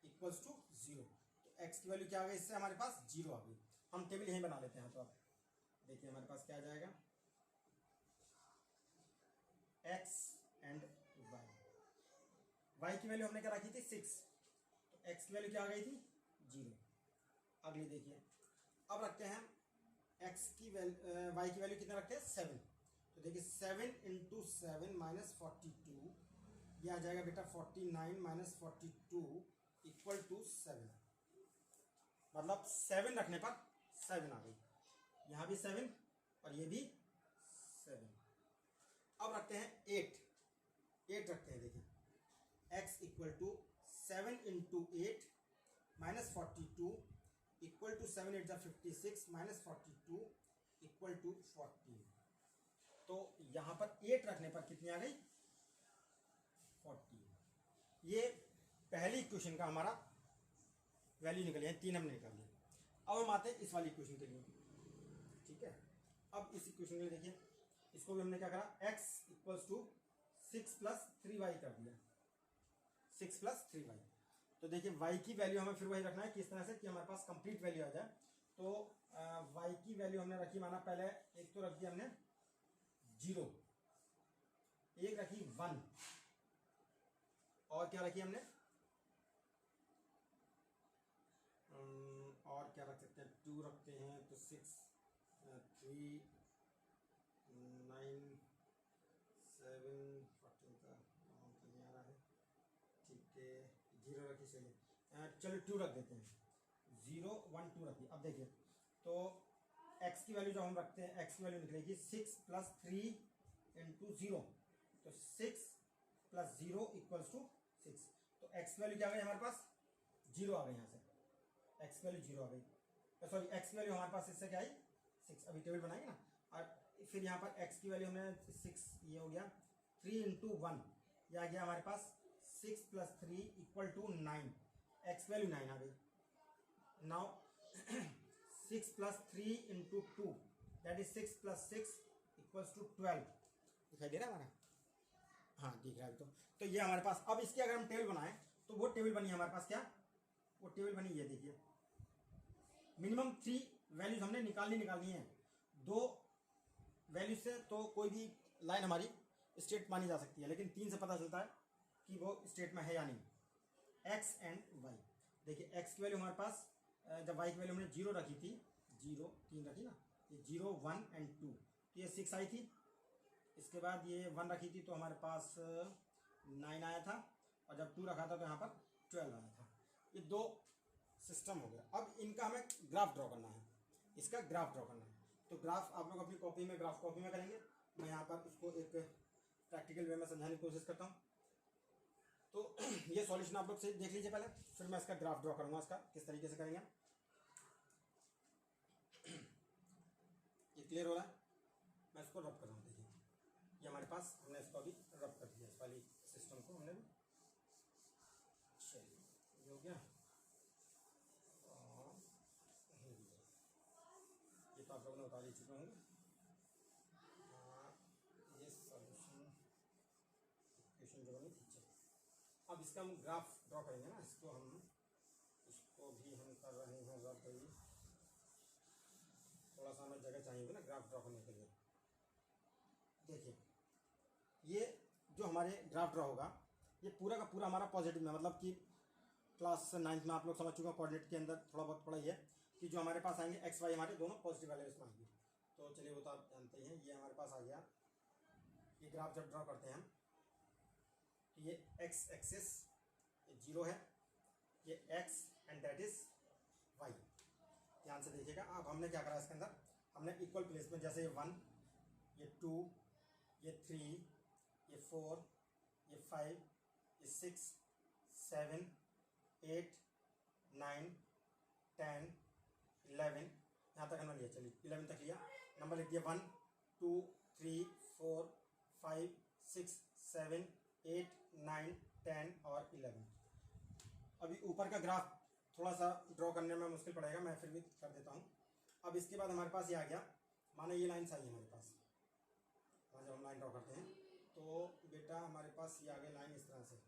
equals to 0। तो x की वैल्यू क्या आ गई, इससे हमारे पास 0 आ गई। हम टेबल यहीं बना लेते हैं। तो अब देखिए हमारे पास क्या आ जाएगा, x एंड y की वैल्यू हमने क्या रखी थी 6, तो x की वैल्यू क्या आ गई थी 0। अगली देखिए अब रखते हैं x की वैल्यू, y की वैल्यू कितना रखते हैं 7। तो देखिए 7 इंटू 7 माइनस 42, यह आ जाएगा बेटा 49 माइनस 42 इक्वल टू 7। मतलब 7 रखने पर 7 आ गई, यहाँ भी 7 और ये भी 7। अब रखते हैं 8 रखते हैं। देखिए x equal to 7 into 8 minus 42 equal to 7 8 56 minus 42 equal to 40। तो यहाँ पर 8 रखने पर कितनी आ गई 40। ये पहली इक्वेशन का हमारा वैल्यू निकली है, 3 हमने निकाल लिया। अब हम आते हैं इस वाली इक्वेशन के लिए, ठीक है। अब इस इक्वेशन के लिए देखिए, इसको भी हमने क्या करा, x equals to 6 plus 3y कर दिया, 6 प्लस 3y। तो देखिए y की वैल्यू हमें फिर वही रखना है, किस तरह से कि हमारे पास कंप्लीट वैल्यू आ जाए। तो y की वैल्यू हमने रखी, माना पहले एक तो रख दिया हमने 0, एक रखी 1, और क्या रखी हमने, और क्या रख सकते हैं, 2 रखते हैं तो 6 3 9 7 14 का नहीं आ रहा है, ठीक है 0 रखी, सही है। चलो 2 रख देते हैं, 0 1 2 रखिए। अब देखिए तो x की वैल्यू जब हम रखते हैं, x की वैल्यू निकलेगी 6 प्लस 3 इंटू 0, तो 6 प्लस 0 इक्वल्स टू 6। तो x की वैल्यू क्या आ गई हमारे पास 0 आ गई, यहाँ से x की वैल्यू 0 आ गई, सॉरी x की वैल्यू हमारे पास इससे क्या आई 6। अभी टेबल बनाएंगे ना, और फिर यहाँ पर x की वैल्यू हमने 6, ये हो गया 3 इंटू 1, ये आ गया हमारे पास 6 प्लस 3 इक्वल टू 9, x की वैल्यू 9 आ गई। Now 6 plus 3 into 2 that is 6 plus 6 equals to 12। दिखाई दे रहा है हमारा, हाँ दिख रहा है। तो ये हमारे पास, अब इसकी अगर हम टेबल बनाएं तो वो टेबल बनी हमारे पास, क्या वो टेबल बनी, ये देखिए मिनिमम 3 वैल्यूज हमने निकालनी है। 2 वैल्यूज से तो कोई भी लाइन हमारी स्ट्रेट मानी जा सकती है, लेकिन 3 से पता चलता है कि वो स्ट्रेट में है या नहीं। x एंड y, देखिए x की वैल्यू हमारे पास, जब y की वैल्यू हमने 0 रखी थी, 0 3 रखी ना, ये 0 1 एंड 2, तो ये 6 आई थी, इसके बाद ये 1 रखी थी तो हमारे पास 9 आया था, और जब 2 रखा था तो यहाँ पर 12 आया था। ये 2 सिस्टम हो गया। अब इनका हमें ग्राफ ड्रॉ करना है, इसका ग्राफ ड्रॉ करना है। तो ग्राफ आप लोग अपनी कॉपी में, ग्राफ कॉपी में करेंगे। मैं यहाँ पर उसको एक प्रैक्टिकल वे में समझाने की कोशिश करता हूँ। तो ये सॉल्यूशन आप लोग से देख लीजिए पहले, फिर मैं इसका ग्राफ ड्रॉ करूँगा, इसका किस तरीके से करेंगे। ये क्लियर हो रहा है? मैं इसको रब कर रहा हूँ। देखिए ये हमारे पास, हमने इसको अभी रब कर दिया, इस वाली सिस्टम को हमने। चलिए ये हो गया। ये तो आप लोगों ने बता ही चुके होंगे। ये सॉल्यूशन इक्वेशन जो बनी थी। अब इसका हम ग्राफ ड्रॉ करेंगे ना, इसको भी हम कर रहे हैं रब। थोड़ा सा हमें जगह चाहिए ना ग्राफ ड्रॉ करने के लिए। देखिए ये जो हमारे ग्राफ ड्रॉ होगा, ये पूरा का पूरा हमारा पॉजिटिव में, मतलब कि क्लास 9th में आप लोग समझ चुके हैं, कोऑर्डिनेट के अंदर थोड़ा बहुत पढ़ा ही है कि जो हमारे पास आएंगे एक्स वाई हमारे दोनों पॉजिटिव वाले इसमें आएंगे। तो चलिए वो तो आप जानते ही हैं। ये हमारे पास आ गया। ये ग्राफ जब ड्रॉ करते हैं हम, तो ये एक्स एक्सिस 0 है, ये X and that is Y. ध्यान से देखिएगा। अब हमने क्या करा इसके अंदर, हमने इक्वल प्लेस में, जैसे ये 1, ये 2, ये 3, ये 4, ये 5, ये 6, 7, 8, 9, 10, 11, यहाँ तक हमने लिया। चलिए 11 तक लिया, नंबर लिख दिया 1, 2, 3, 4, 5, 6, 7, 8, 9, 10 और 11। अभी ऊपर का ग्राफ थोड़ा सा ड्रॉ करने में मुश्किल पड़ेगा, मैं फिर भी कर देता हूँ। अब इसके बाद हमारे पास ये आ गया, माना ये लाइन आई है हमारे पास। जब हम लाइन ड्रॉ करते हैं तो बेटा हमारे पास ये आ गया लाइन इस तरह से।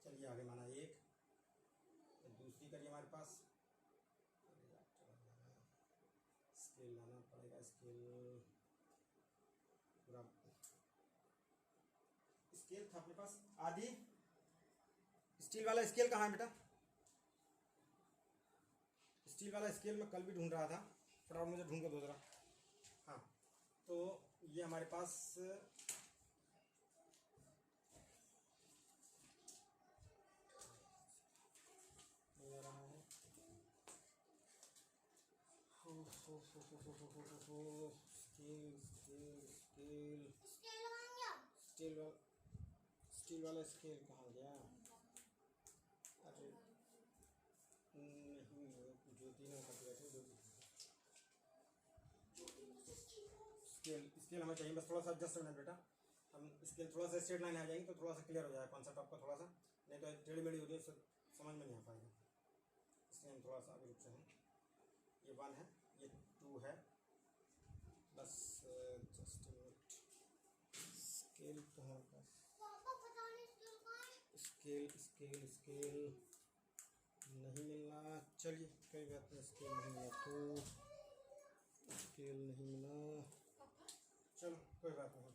चलिए आगे माना 1, दूसरी करिए हमारे पास। स्केल लाना पड़ेगा, स्केल पूरा स्केल था अपने पास। आदि स्टील वाला स्केल कहाँ है बेटा? स्टील वाला स्केल मैं कल भी ढूंढ रहा था, फटाफट मुझे ढूंढ कर दो जरा। हाँ, तो ये हमारे पास नहीं आ रहा है। स्केल स्केल स्केल स्टील वाला स्केल कहाँ गया? अरे नहीं, ज्योति ने कर दिया। स्केल स्केल हमें चाहिए बस थोड़ा सा। जस्ट मिनट बेटा, हम स्केल थोड़ा सा स्ट्रेट लाइन आ जाएंगे तो थोड़ा सा क्लियर हो जाएगा कॉन्सेप्ट आपका थोड़ा सा, नहीं तो टेढ़ी मेढ़ी हो रही है, समझ में नहीं आ पाएगा। इसलिए हम थोड़ा सा अभी रुक हैं। ये 1 है, ये 2 है, बस जस्ट मिनट। स्केल तो हमारे पास, स्केल स्केल स्केल नहीं मिलना। चलिए कोई बात नहीं, स्केल नहीं मिला तो स्केल नहीं मिला, चलो कोई बात नहीं।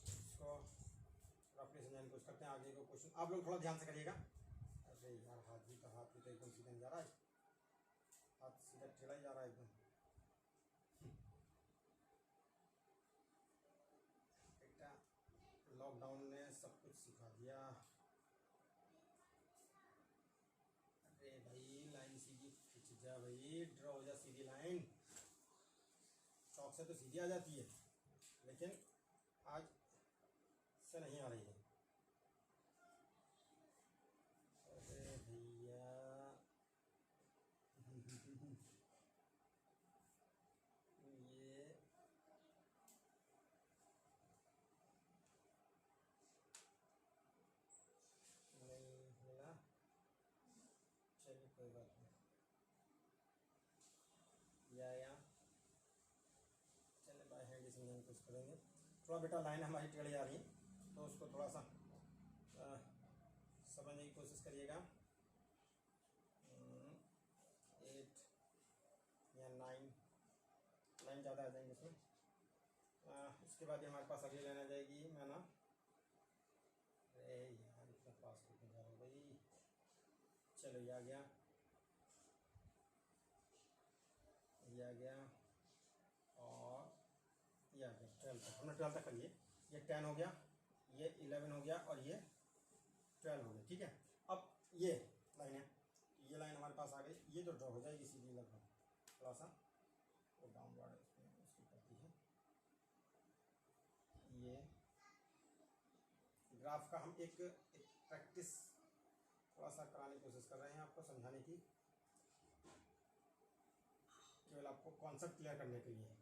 इसको रफली समझाने की कोशिश करते हैं। आगे का क्वेश्चन आप लोग थोड़ा ध्यान से करिएगा। अरे यार हाथ भी तो एकदम सीधा नहीं जा रहा है, हाथ सीधा टेढ़ा ही जा रहा है एकदम। बेटा लॉकडाउन ने सब कुछ सिखा दिया। अरे भाई लाइन सीधी खींच जा भाई, ड्रॉ हो जा सीधी लाइन। चौक से तो सीधी आ जाती है, लेकिन आज से नहीं आ रही है। अरे भैया ये नहीं मिला, चलिए कोई बात नहीं। या चले बाय हैंड समझाने की कोशिश करेंगे। थोड़ा बेटा लाइन हमारी टेढ़ी आ रही है, तो उसको थोड़ा सा समझने की कोशिश करिएगा। 8 या 9 लाइन ज़्यादा आ जाएंगे इसमें। इसके बाद हमारे पास अगली लाइन आ जाएगी मैना। अरे यार इतना पास कितने जा रहा भाई। चलो ये आ गया, ये आ गया और ये आ गया 12 तक। हमने 12 तक करिए। ये 10 हो गया, ये 11 हो गया और ये 12 हो गया। ठीक है, अब ये लाइन है, ये लाइन हमारे पास आ गई, ये तो ड्रॉ हो जाएगी सीधी लगभग, थोड़ा सा वो डाउनवर्ड उसकी करती है। ये ग्राफ का हम एक प्रैक्टिस थोड़ा सा कराने की कोशिश कर रहे हैं आपको समझाने की, केवल आपको कॉन्सेप्ट क्लियर करने के लिए।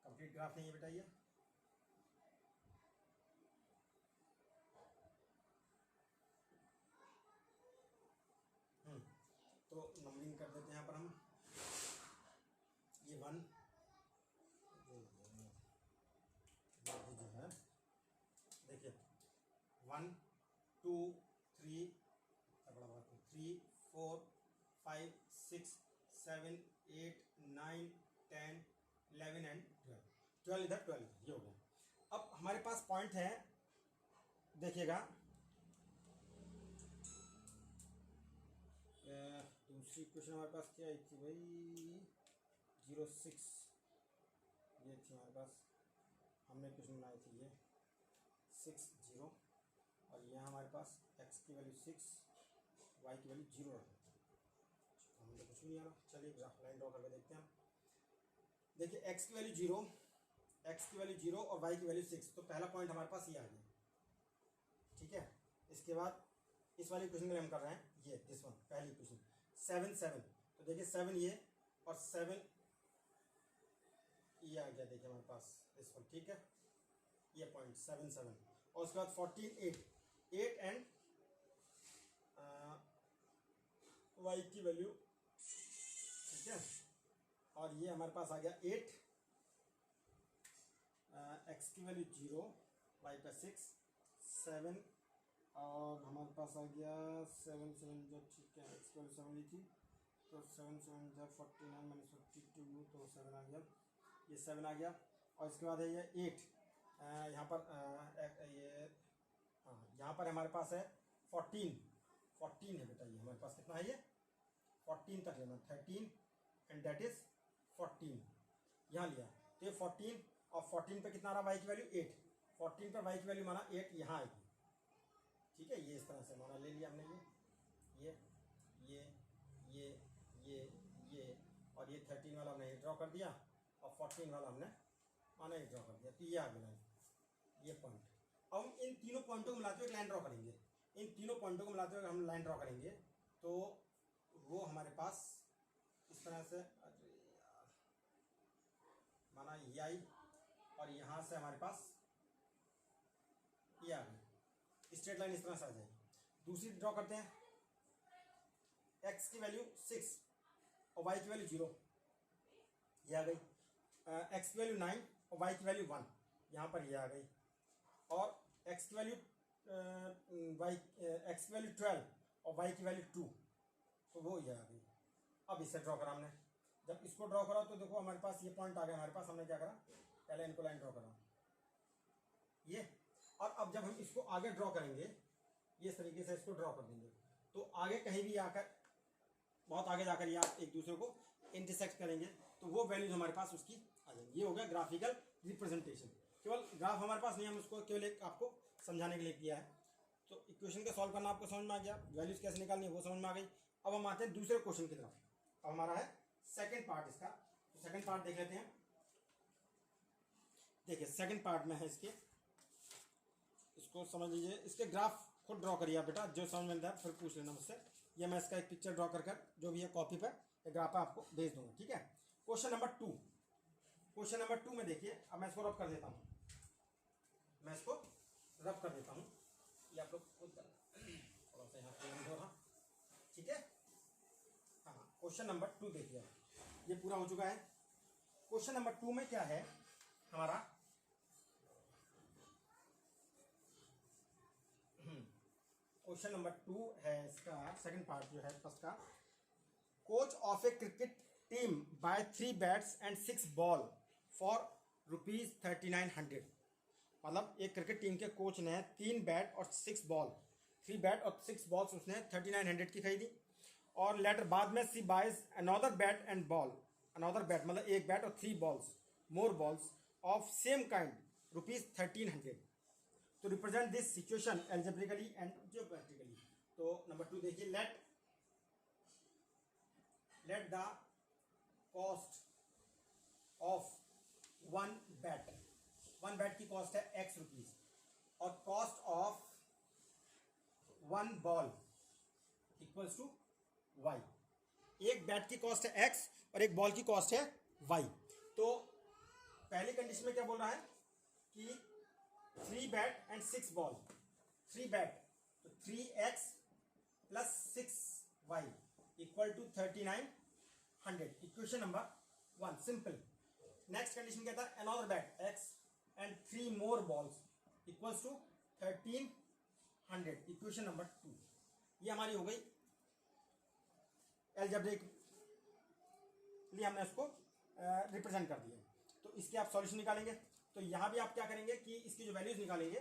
कंप्लीट ग्राफ नहीं है बेटा ये। तो नंबरिंग कर देते हैं यहाँ पर हम। ये 1 जो है देखिए 1 2 3 बड़ा बात 3 4 5 6 7 8 9 10 11 एंड 12 इधर 12 ये हो गया। अब हमारे पास पॉइंट है, देखिएगा दूसरी क्वेश्चन हमारे पास क्या आई थी भाई, 06 ये थी हमारे पास, हमने क्वेश्चन बनाई थी ये 6 0 और यहाँ हमारे पास x की वैल्यू 6 y की वैल्यू 0 है। हमें तो कुछ भी नहीं आ रहा। चलिए ग्राफ लाइन ड्रॉ करके देखते हैं। देखिए x की वैल्यू 0, x की वैल्यू 0 और y की वैल्यू 6, तो पहला पॉइंट हमारे पास ये आ गया। ठीक है, इसके बाद इस वाली क्वेश्चन में हम कर रहे हैं ये दिस वन, पहली क्वेश्चन 7 7, तो देखिए 7 ये और 7 ये आ गया, देखिए हमारे पास दिस वन। ठीक है, ये पॉइंट 7 7 और उसके बाद 14 8 8 एंड y की वैल्यू। ठीक है, और ये हमारे पास आ गया 8 x की वैल्यू 0 y का 6 7 और हमारे पास आ गया 7 7 जब, ठीक है x की वैल्यू 7 ली थी तो 7 7 जब 49 माइनस 42 तो 7 आ गया, ये 7 आ गया। और इसके बाद है ये 8 यहाँ पर ये हाँ यहाँ पर हमारे पास है 14 है बेटा, ये हमारे पास कितना है, ये 14 तक लेना, 13 एंड दैट इज 14 यहाँ लिया, तो ये 14 और 14 पे कितना रहा y की वैल्यू 8, 14 पर y की वैल्यू माना 8 यहाँ आएगी। ठीक है, ये इस तरह से माना ले लिया हमने, ये ये ये ये ये और ये 13 वाला हमने ड्रॉ कर दिया और 14 वाला हमने माना ये ड्रॉ कर दिया, तो ये आ गया ये पॉइंट। अब हम इन तीनों पॉइंटों को मिलाते हुए लाइन ड्रॉ करेंगे, इन तीनों पॉइंटों को मिलाते हुए हम लाइन ड्रॉ करेंगे, तो वो हमारे पास इस तरह से, अरे यार माना ये आई और यहाँ से हमारे पास ये आ गई, स्ट्रेट लाइन इस तरह से आ जाएगी। दूसरी ड्रॉ करते हैं, x की वैल्यू 6 और y की वैल्यू 0, ये आ गई। x की वैल्यू 9 और y की वैल्यू 1, यहाँ पर ये आ गई। और x की वैल्यू x की वैल्यू 12 और y की वैल्यू 2, तो वो ये आ गई। अब इसे ड्रॉ करा हमने, जब इसको ड्रॉ करा तो देखो हमारे पास ये पॉइंट आ गया हमारे पास, हमने क्या करा पहले इनको लाइन ड्रॉ करा ये, और अब जब हम इसको आगे ड्रॉ करेंगे इस तरीके से इसको ड्रॉ कर देंगे, तो आगे कहीं भी आकर बहुत आगे जाकर ये आप एक दूसरे को इंटरसेक्ट करेंगे, तो वो वैल्यूज हमारे पास उसकी आ जाएगी। ये हो गया ग्राफिकल रिप्रेजेंटेशन। केवल ग्राफ हमारे पास नहीं, हम उसको केवल एक आपको समझाने के लिए किया है। तो इक्वेशन का सॉल्व करना आपको समझ में आ गया, वैल्यूज कैसे निकालनी है वो समझ में आ गई। अब हम आते हैं दूसरे क्वेश्चन की तरफ। अब हमारा है सेकेंड पार्ट इसका, तो सेकेंड पार्ट देख लेते हैं। देखिए सेकेंड पार्ट में है इसको समझ लीजिए, इसके ग्राफ खुद ड्रॉ करिए बेटा, जो समझ में आता है फिर पूछ लेना मुझसे। ये मैं इसका एक पिक्चर ड्रॉ कर जो भी है कॉपी पर एक ग्राफ आपको भेज दूंगा। ठीक है, क्वेश्चन नंबर 2, क्वेश्चन नंबर 2 में देखिए, अब मैं इसको रब कर देता हूँ, मैं इसको रब कर देता हूँ, ये आप लोग खुद थोड़ा सा यहाँ पे हो रहा। ठीक है, हाँ क्वेश्चन नंबर 2 देखिए, ये पूरा हो चुका है। क्वेश्चन नंबर 2 में क्या है हमारा, क्वेश्चन नंबर 2 है इसका सेकंड पार्ट जो है फर्स्ट का। Coach of a cricket team by 3 bats and 6 ball for ₹3900। मतलब एक क्रिकेट टीम के कोच ने 3 बैट और 6 बॉल, 3 बैट और 6 बॉल्स उसने 3900 की खरीदी। और लेटर बाद में C buys another bat and ball, another bat मतलब एक बैट और 3 balls more balls of same kind ₹1300 to represent this situation algebraically and geometrically. तो नंबर 2 देखिए, let the cost of one bat की कॉस्ट है x rupees और cost of one ball equals to y. एक bat की cost है x और एक बॉल की कॉस्ट है y. तो पहली कंडीशन में क्या बोल रहा है कि 3 बैट एंड 6 बॉल. 3 बैट तो 3x plus 6y equal to 3900. Equation number 1 simple. Next condition क्या था, another bat x and 3 more balls equals to 1300. Equation number 2. ये हमारी हो गई एल्जेब्रिकली, हमने उसको रिप्रेजेंट कर दिया. तो इसके आप सॉल्यूशन निकालेंगे. तो यहाँ भी आप क्या करेंगे कि इसकी जो वैल्यूज निकालेंगे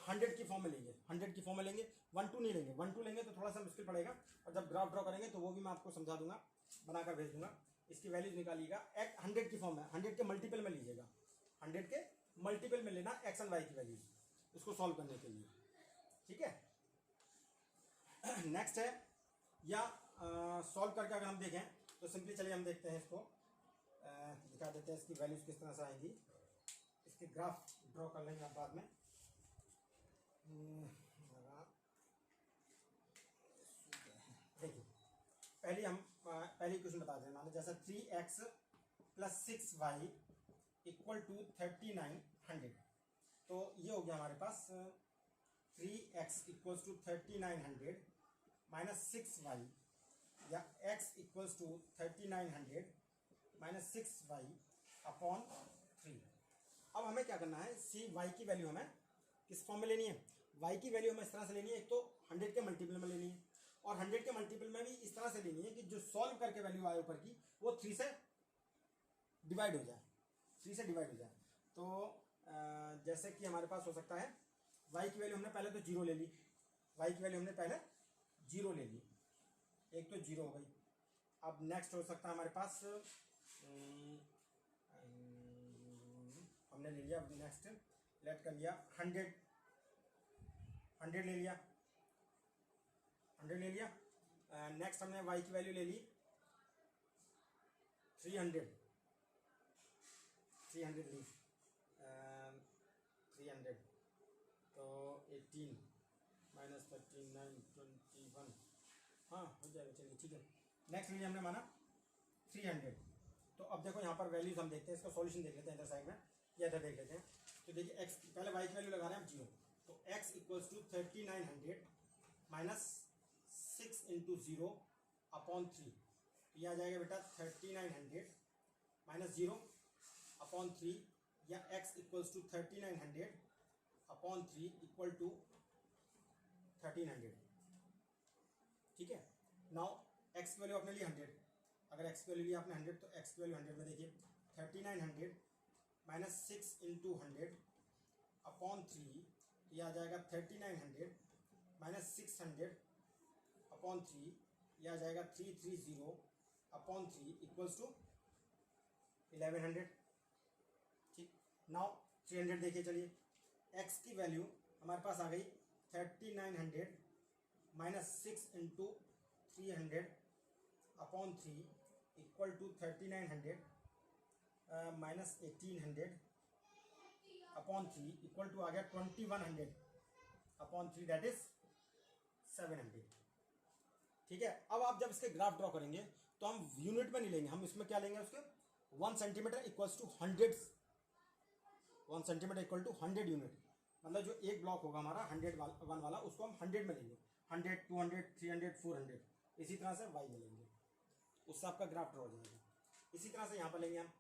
100 की फॉर्म में लेंगे. 100 की फॉर्म में लेंगे, 1 2 नहीं लेंगे. 1 2 लेंगे तो थोड़ा सा मुश्किल पड़ेगा. और जब ग्राफ ड्रॉ करेंगे तो वो भी मैं आपको समझा दूंगा, बनाकर भेज दूंगा. इसकी वैल्यूज निकालिएगा 100 की फॉर्म में, 100 के मल्टीपल में लीजिएगा. 100 के मल्टीपल में लेना एक्स एंड वाई की वैल्यूज इसको सॉल्व करने के लिए. ठीक है. नेक्स्ट है या सॉल्व करके अगर हम देखें तो सिंपली चलिए हम देखते हैं इसको, दिखा देते हैं इसकी वैल्यूज किस तरह से आएंगी. इसके ग्राफ ड्रॉ कर लेंगे आप बाद में. देखिए पहली क्वेश्चन बता दें. मान लो जैसा 3x plus 6y equal to 3900. तो ये हो गया हमारे पास 3x equals to 3900 minus 6y या x equals to 3900 minus 6y upon 3. अब हमें क्या करना है, सी y की वैल्यू हमें किस फॉर्म में लेनी है. y की वैल्यू हमें इस तरह से लेनी है, एक तो 100 के मल्टीपल में लेनी है और 100 के मल्टीपल में भी इस तरह से लेनी है कि जो सॉल्व करके वैल्यू आए ऊपर की वो 3 से डिवाइड हो जाए. 3 से डिवाइड हो जाए. तो जैसे कि हमारे पास हो सकता है y की वैल्यू हमने पहले तो 0 ले ली. y की वैल्यू हमने पहले 0 ले ली, एक तो 0 हो गई. अब नेक्स्ट हो सकता है हमारे पास हमने ले लिया. नेक्स्ट लेट कर लिया 100 ले लिया, 100 ले लिया. नेक्स्ट हमने y की वैल्यू ले ली 300 ली. 300 तो 18 माइनस 39 21. हाँ हो जाएगा. चलिए ठीक है. नेक्स्ट लीजिए हमने माना 300. तो अब देखो यहाँ पर वैल्यूज हम देखते हैं, इसका सॉल्यूशन देख लेते हैं इधर साइड में या इधर देख लेते हैं. तो देखिए x पहले y की वैल्यू लगा रहे हैं हम 0. तो x equals to 3900 minus 6 into 0 upon 3. ये आ जाएगा बेटा 3900 माइनस 0 अपॉन 3 या x equals to 3900 upon 3 equal to 1300. ठीक है. नाउ x की वैल्यू आपने ली 100. अगर x की वैल्यू ली आपने 100 तो x की वैल्यू 100 में देखिए 3900 माइनस 6 इंटू 100 अपॉन 3. यह आ जाएगा 3900 माइनस 600 अपॉन 3. यह आ जाएगा 330 अपॉन 3 इक्वल्स टू 1100. ठीक. नाउ 300 देखिए. चलिए x की वैल्यू हमारे पास आ गई 3900 minus 6 into 300 upon 3 equal to 3900 minus 1800 upon 3 equal to आ गया 2100 अपॉन 3 दैट इज 700. ठीक है. अब आप जब इसके ग्राफ ड्रॉ करेंगे तो हम यूनिट में नहीं लेंगे, हम इसमें क्या लेंगे उसके 1 centimetre equals to 100. 1 centimetre equal to 100 unit. मतलब जो एक ब्लॉक होगा हमारा 101 वाला उसको हम 100 में लेंगे. 100 200 300 400 इसी तरह से y में लेंगे, उससे आपका ग्राफ ड्रॉ हो जाएगा. इसी तरह से यहाँ पर लेंगे हम.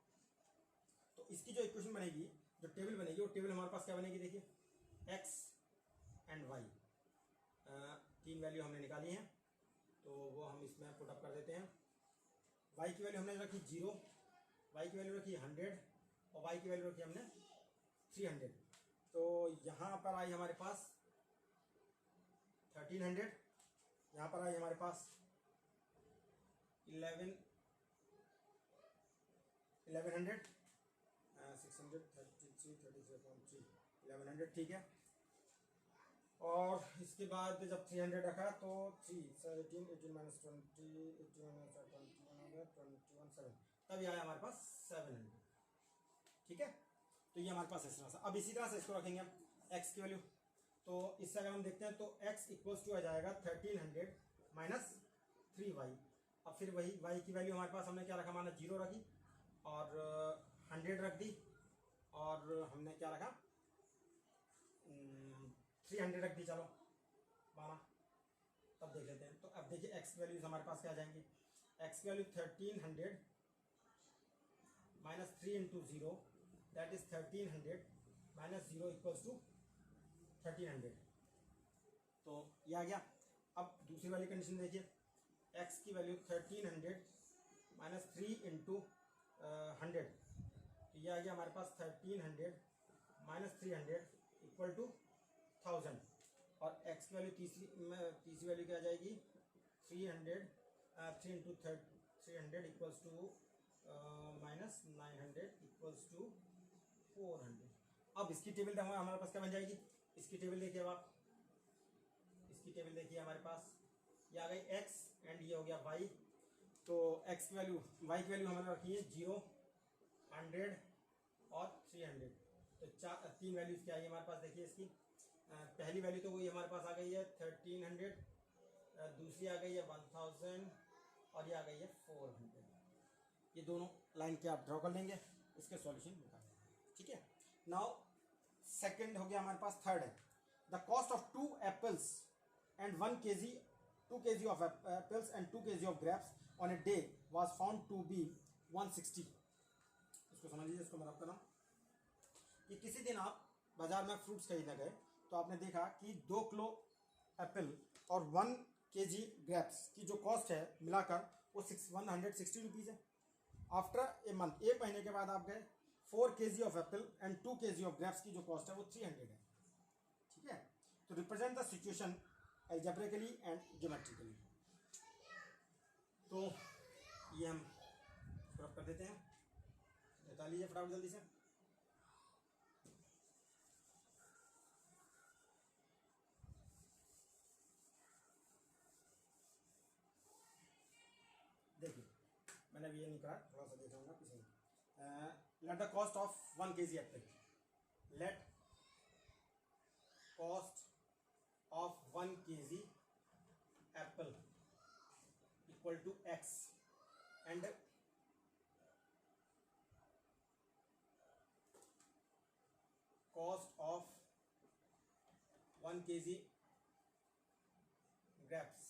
तो इसकी जो इक्वेशन बनेगी, जो टेबल बनेगी, वो टेबल हमारे पास क्या बनेगी देखिए x एंड y. 3 वैल्यू हमने निकाली हैं तो वो हम इसमें पुट अप कर देते हैं. y की वैल्यू हमने रखी 0, y की वैल्यू रखी 100 और y की वैल्यू रखी हमने 300. तो यहाँ पर आई हमारे पास 1300, यहाँ पर आई हमारे पास 1100 600 32 33.3 1100 ठीक है। और इसके बाद जब 300 रखा तो 3 18 माइनस 20 18 माइनस 21 हो गया 21 7, तब ये आया हमारे पास 700। ठीक है, तो ये हमारे पास इस तरह से। अब इसी तरह से इसको रखेंगे हम x की वैल्यू, तो इससे अगर हम देखते हैं तो x इक्वल्स टू आ जाएगा 1300 माइनस 3y। अब फिर वही y की वैल्यू हमारे पास हमने क्या रखा, माना 0 रखी और 100 रख दी, और हमने क्या रखा 300 रख दी, चलो माना। तब देख लेते हैं, तो अब देखिए x की वैल्यूज हमारे पास क्या आ जाएंगी। x की value 1300 minus 3 into 0 that is 1300 minus 0 equals to 1300, तो ये आ गया। अब दूसरी वाली कंडीशन देखिए, x की वैल्यू 1300 माइनस 3 इंटू 100, तो ये आ गया हमारे पास 1300 माइनस 300 इक्वल टू 1000, और x की वैल्यू तीसरी वैल्यू क्या आ जाएगी 3 into 300 equals to minus 900 equals to 400। अब इसकी टेबल हमारे पास क्या बन जाएगी, इसकी टेबल देखिए, अब आप इसकी टेबल देखिए, हमारे पास ये आ गई x एंड ये हो गया y। तो x की वैल्यू y की वैल्यू हमारे रखी है 0 100 और 300, तो तीन वैल्यूज क्या आई हमारे पास, देखिए इसकी पहली वैल्यू तो वही हमारे पास आ गई है 1300, दूसरी आ गई है 1000 और ये आ गई है 400। ये दोनों लाइन के आप ड्रॉ कर लेंगे, इसके सॉल्यूशन निकाल लेंगे। ठीक है, नाउ सेकंड हो गया हमारे पास, थर्ड है the cost of 2 apples and 1 kg 2 kg of apples and 2 kg of grapes on a day was found to be 160। इसको समझ लीजिए, इसको मैं रब कर रहा हूँ कि किसी दिन आप बाजार में फ्रूट्स खरीदने गए तो आपने देखा कि 2 किलो एप्पल और 1 kg ग्रेप्स की जो कॉस्ट है मिलाकर वो 160 रुपीज़ है। आफ्टर ए मंथ, एक महीने के बाद आप गए, 4 kg of Apple and 2 kg of grapes की जो कॉस्ट है वो 300 है। ठीक है, तो represent the situation algebraically and geometrically. तो ये हम रब कर देते हैं, बता लीजिए फटाफट जल्दी से। देखिए मैंने अभी ये नहीं कहा, थोड़ा सा देखूंगा किसी let the cost of 1 kg apple, let cost of 1 kg apple equal to x and cost of 1 kg grapes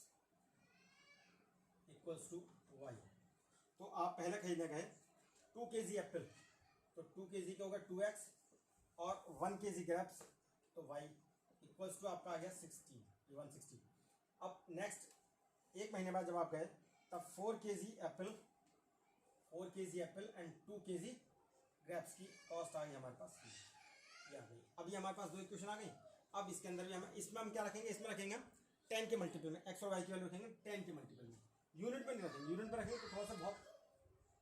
equals to y। तो आप पहले खरीदने गए 2 kg एप्पल, तो 2 kg का होगा 2x और 1 kg ग्रेप्स तो y इक्वल्स टू आपका आ गया 160। अब नेक्स्ट एक महीने बाद जब आप गए तब 4 kg Apple and 2 kg grapes की कॉस्ट आ गई हमारे पास, ये आ गई। अभी हमारे पास दो इक्वेशन आ गई। अब इसके अंदर भी हम इसमें हम क्या रखेंगे, इसमें रखेंगे हम 10 के मल्टीपल में, x और y की वैल्यू रखेंगे 10 के मल्टीपल में, यूनिट में नहीं रखेंगे। यूनिट में रखेंगे तो थोड़ा सा बहुत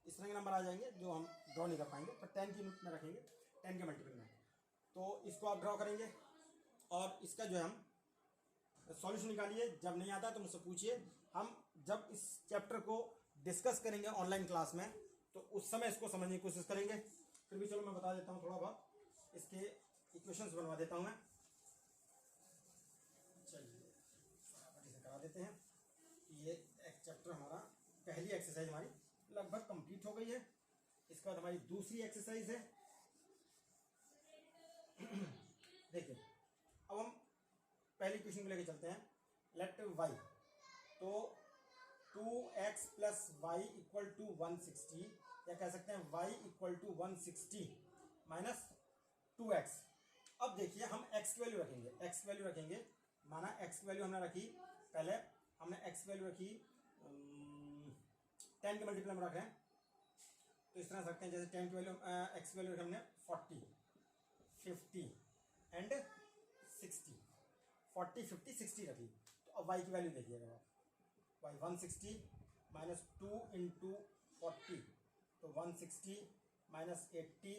इस तरह के नंबर आ जाएंगे जो हम ड्रॉ नहीं कर पाएंगे, पर 10 की यूनिट में रखेंगे, 10 के मल्टीपल में। तो इसको आप ड्रॉ करेंगे और इसका जो है हम सॉल्यूशन निकालिए। जब नहीं आता तो मुझसे पूछिए, हम जब इस चैप्टर को डिस्कस करेंगे ऑनलाइन क्लास में तो उस समय इसको समझने की कोशिश करेंगे। फिर भी चलो मैं बता देता हूँ, थोड़ा बहुत इसके इक्वेशंस बनवा देता हूँ मैं। चलिए इसे करा देते हैं। ये एक चैप्टर हमारा, पहली एक्सरसाइज हमारी लगभग कंप्लीट हो गई है। इसके बाद हमारी दूसरी एक्सरसाइज है। देखिए अब हम पहली क्वेश्चन को लेके चलते हैं। लेट y, तो 2x plus Y equal to 160, या कह सकते हैं y equal to 160 minus 2x। अब देखिए हम x की वैल्यू रखेंगे, x की वैल्यू रखेंगे, माना x की वैल्यू हमने रखी, पहले हमने x की वैल्यू रखी 10 के मल्टीपल में रख रहे हैं, तो इस तरह रखते हैं जैसे 10 की वैल्यू x की वैल्यू रखी हमने 40 50 एंड 60, 40 50 60 रखी। तो अब y की वैल्यू देखिएगा आप, y 160 माइनस 2 इंटू 40, तो 160 माइनस 80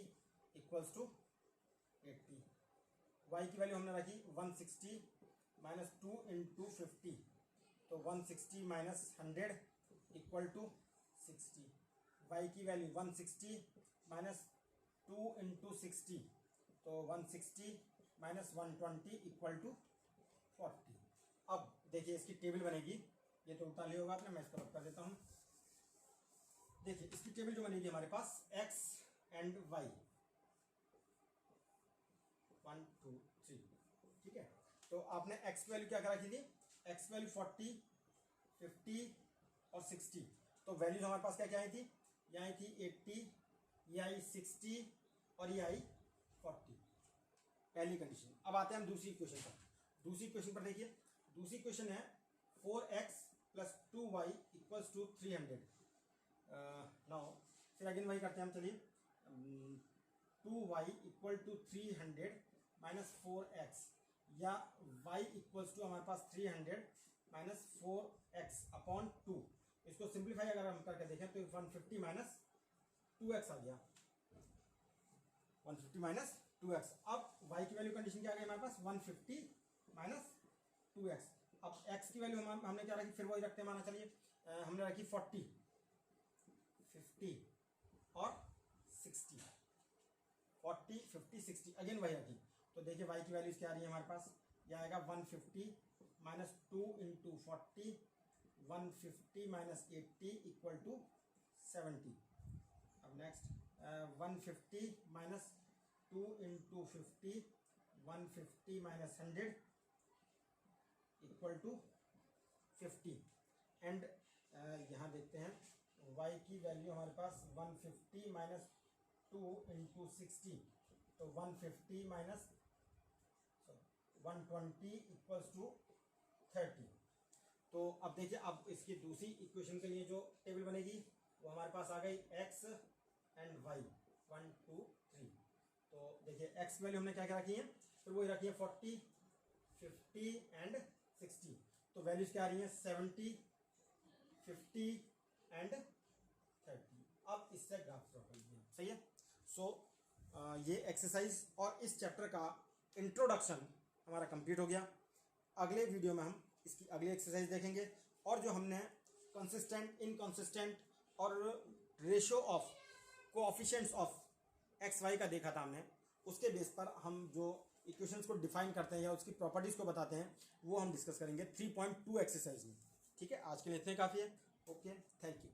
इक्वल्स टू 80। y की वैल्यू हमने रखी 160 माइनस 2 इंटू 50, तो 160 माइनस 100 इक्वल टू 60। y की वैल्यू 160 माइनस 2 इंटू 60, तो 160 माइनस 120 इक्वल टू 40। अब देखिए इसकी टेबल बनेगी, ये तो उल्टा लिया होगा आपने, मैं इसको रख कर देता हूँ। देखिए इसकी टेबल जो बनेगी हमारे पास x एंड y 1 2 3, ठीक है। तो आपने x की वैल्यू क्या रखी थी, x की वैल्यू 40, 50 और 60। तो वैल्यूज हमारे पास क्या क्या आई थी, ये आई थी 80, ये आई 60 और ये आई 40, पहली कंडीशन। अब आते हैं हम दूसरी इक्वेशन पर। दूसरी इक्वेशन पर देखिए, दूसरी इक्वेशन है 4x plus 2y equals to 300। Now फिर अगेन वही करते हैं हम, चलिए 2y equal to 300 minus 4x, या y इक्वल्स टू हमारे पास 300 माइनस 4x अपॉन 2। इसको सिंप्लीफाई अगर हम करके देखें तो 150 माइनस 2x आ गया, 150 माइनस 2x। अब y की वैल्यू कंडीशन क्या आ गई हमारे पास, 150 माइनस 2x। अब x की वैल्यू हमने क्या रखी, फिर वही रखते हैं, माना चलिए हमने रखी 40, 50 और 60, 40 50 60, अगेन वही रखी। तो देखिए y की वैल्यूज क्या आ रही है हमारे पास, यह आएगा 150 minus 2 into 40, 150 minus 80 equal to 70। अब next 150 minus 2 into 50, 150 minus 100 equal to 50। And यहाँ देखते हैं y की वैल्यू हमारे पास 150 माइनस 2 इंटू 60, तो 150 माइनस 120 इक्वल्स टू 30। तो अब देखिए, अब इसकी दूसरी इक्वेशन के लिए जो टेबल बनेगी वो हमारे पास आ गई x एंड y 1 2 3। तो देखिए x की वैल्यू हमने क्या क्या रखी है, फिर वही रखी है 40, 50 एंड 60। तो वैल्यूज क्या आ रही है 70, 50 एंड 30। अब इससे ग्राफ ड्रॉ कर लीजिए, सही है। सो ये एक्सरसाइज और इस चैप्टर का इंट्रोडक्शन हमारा कंप्लीट हो गया। अगले वीडियो में हम इसकी अगली एक्सरसाइज देखेंगे, और जो हमने कंसिस्टेंट, इनकंसिस्टेंट और ratio of coefficients of X Y का देखा था हमने, उसके बेस पर हम जो इक्वेशंस को डिफाइन करते हैं या उसकी प्रॉपर्टीज को बताते हैं वो हम डिस्कस करेंगे 3.2 एक्सरसाइज में। ठीक है, आज के लिए इतने काफ़ी है। Okay, thank you.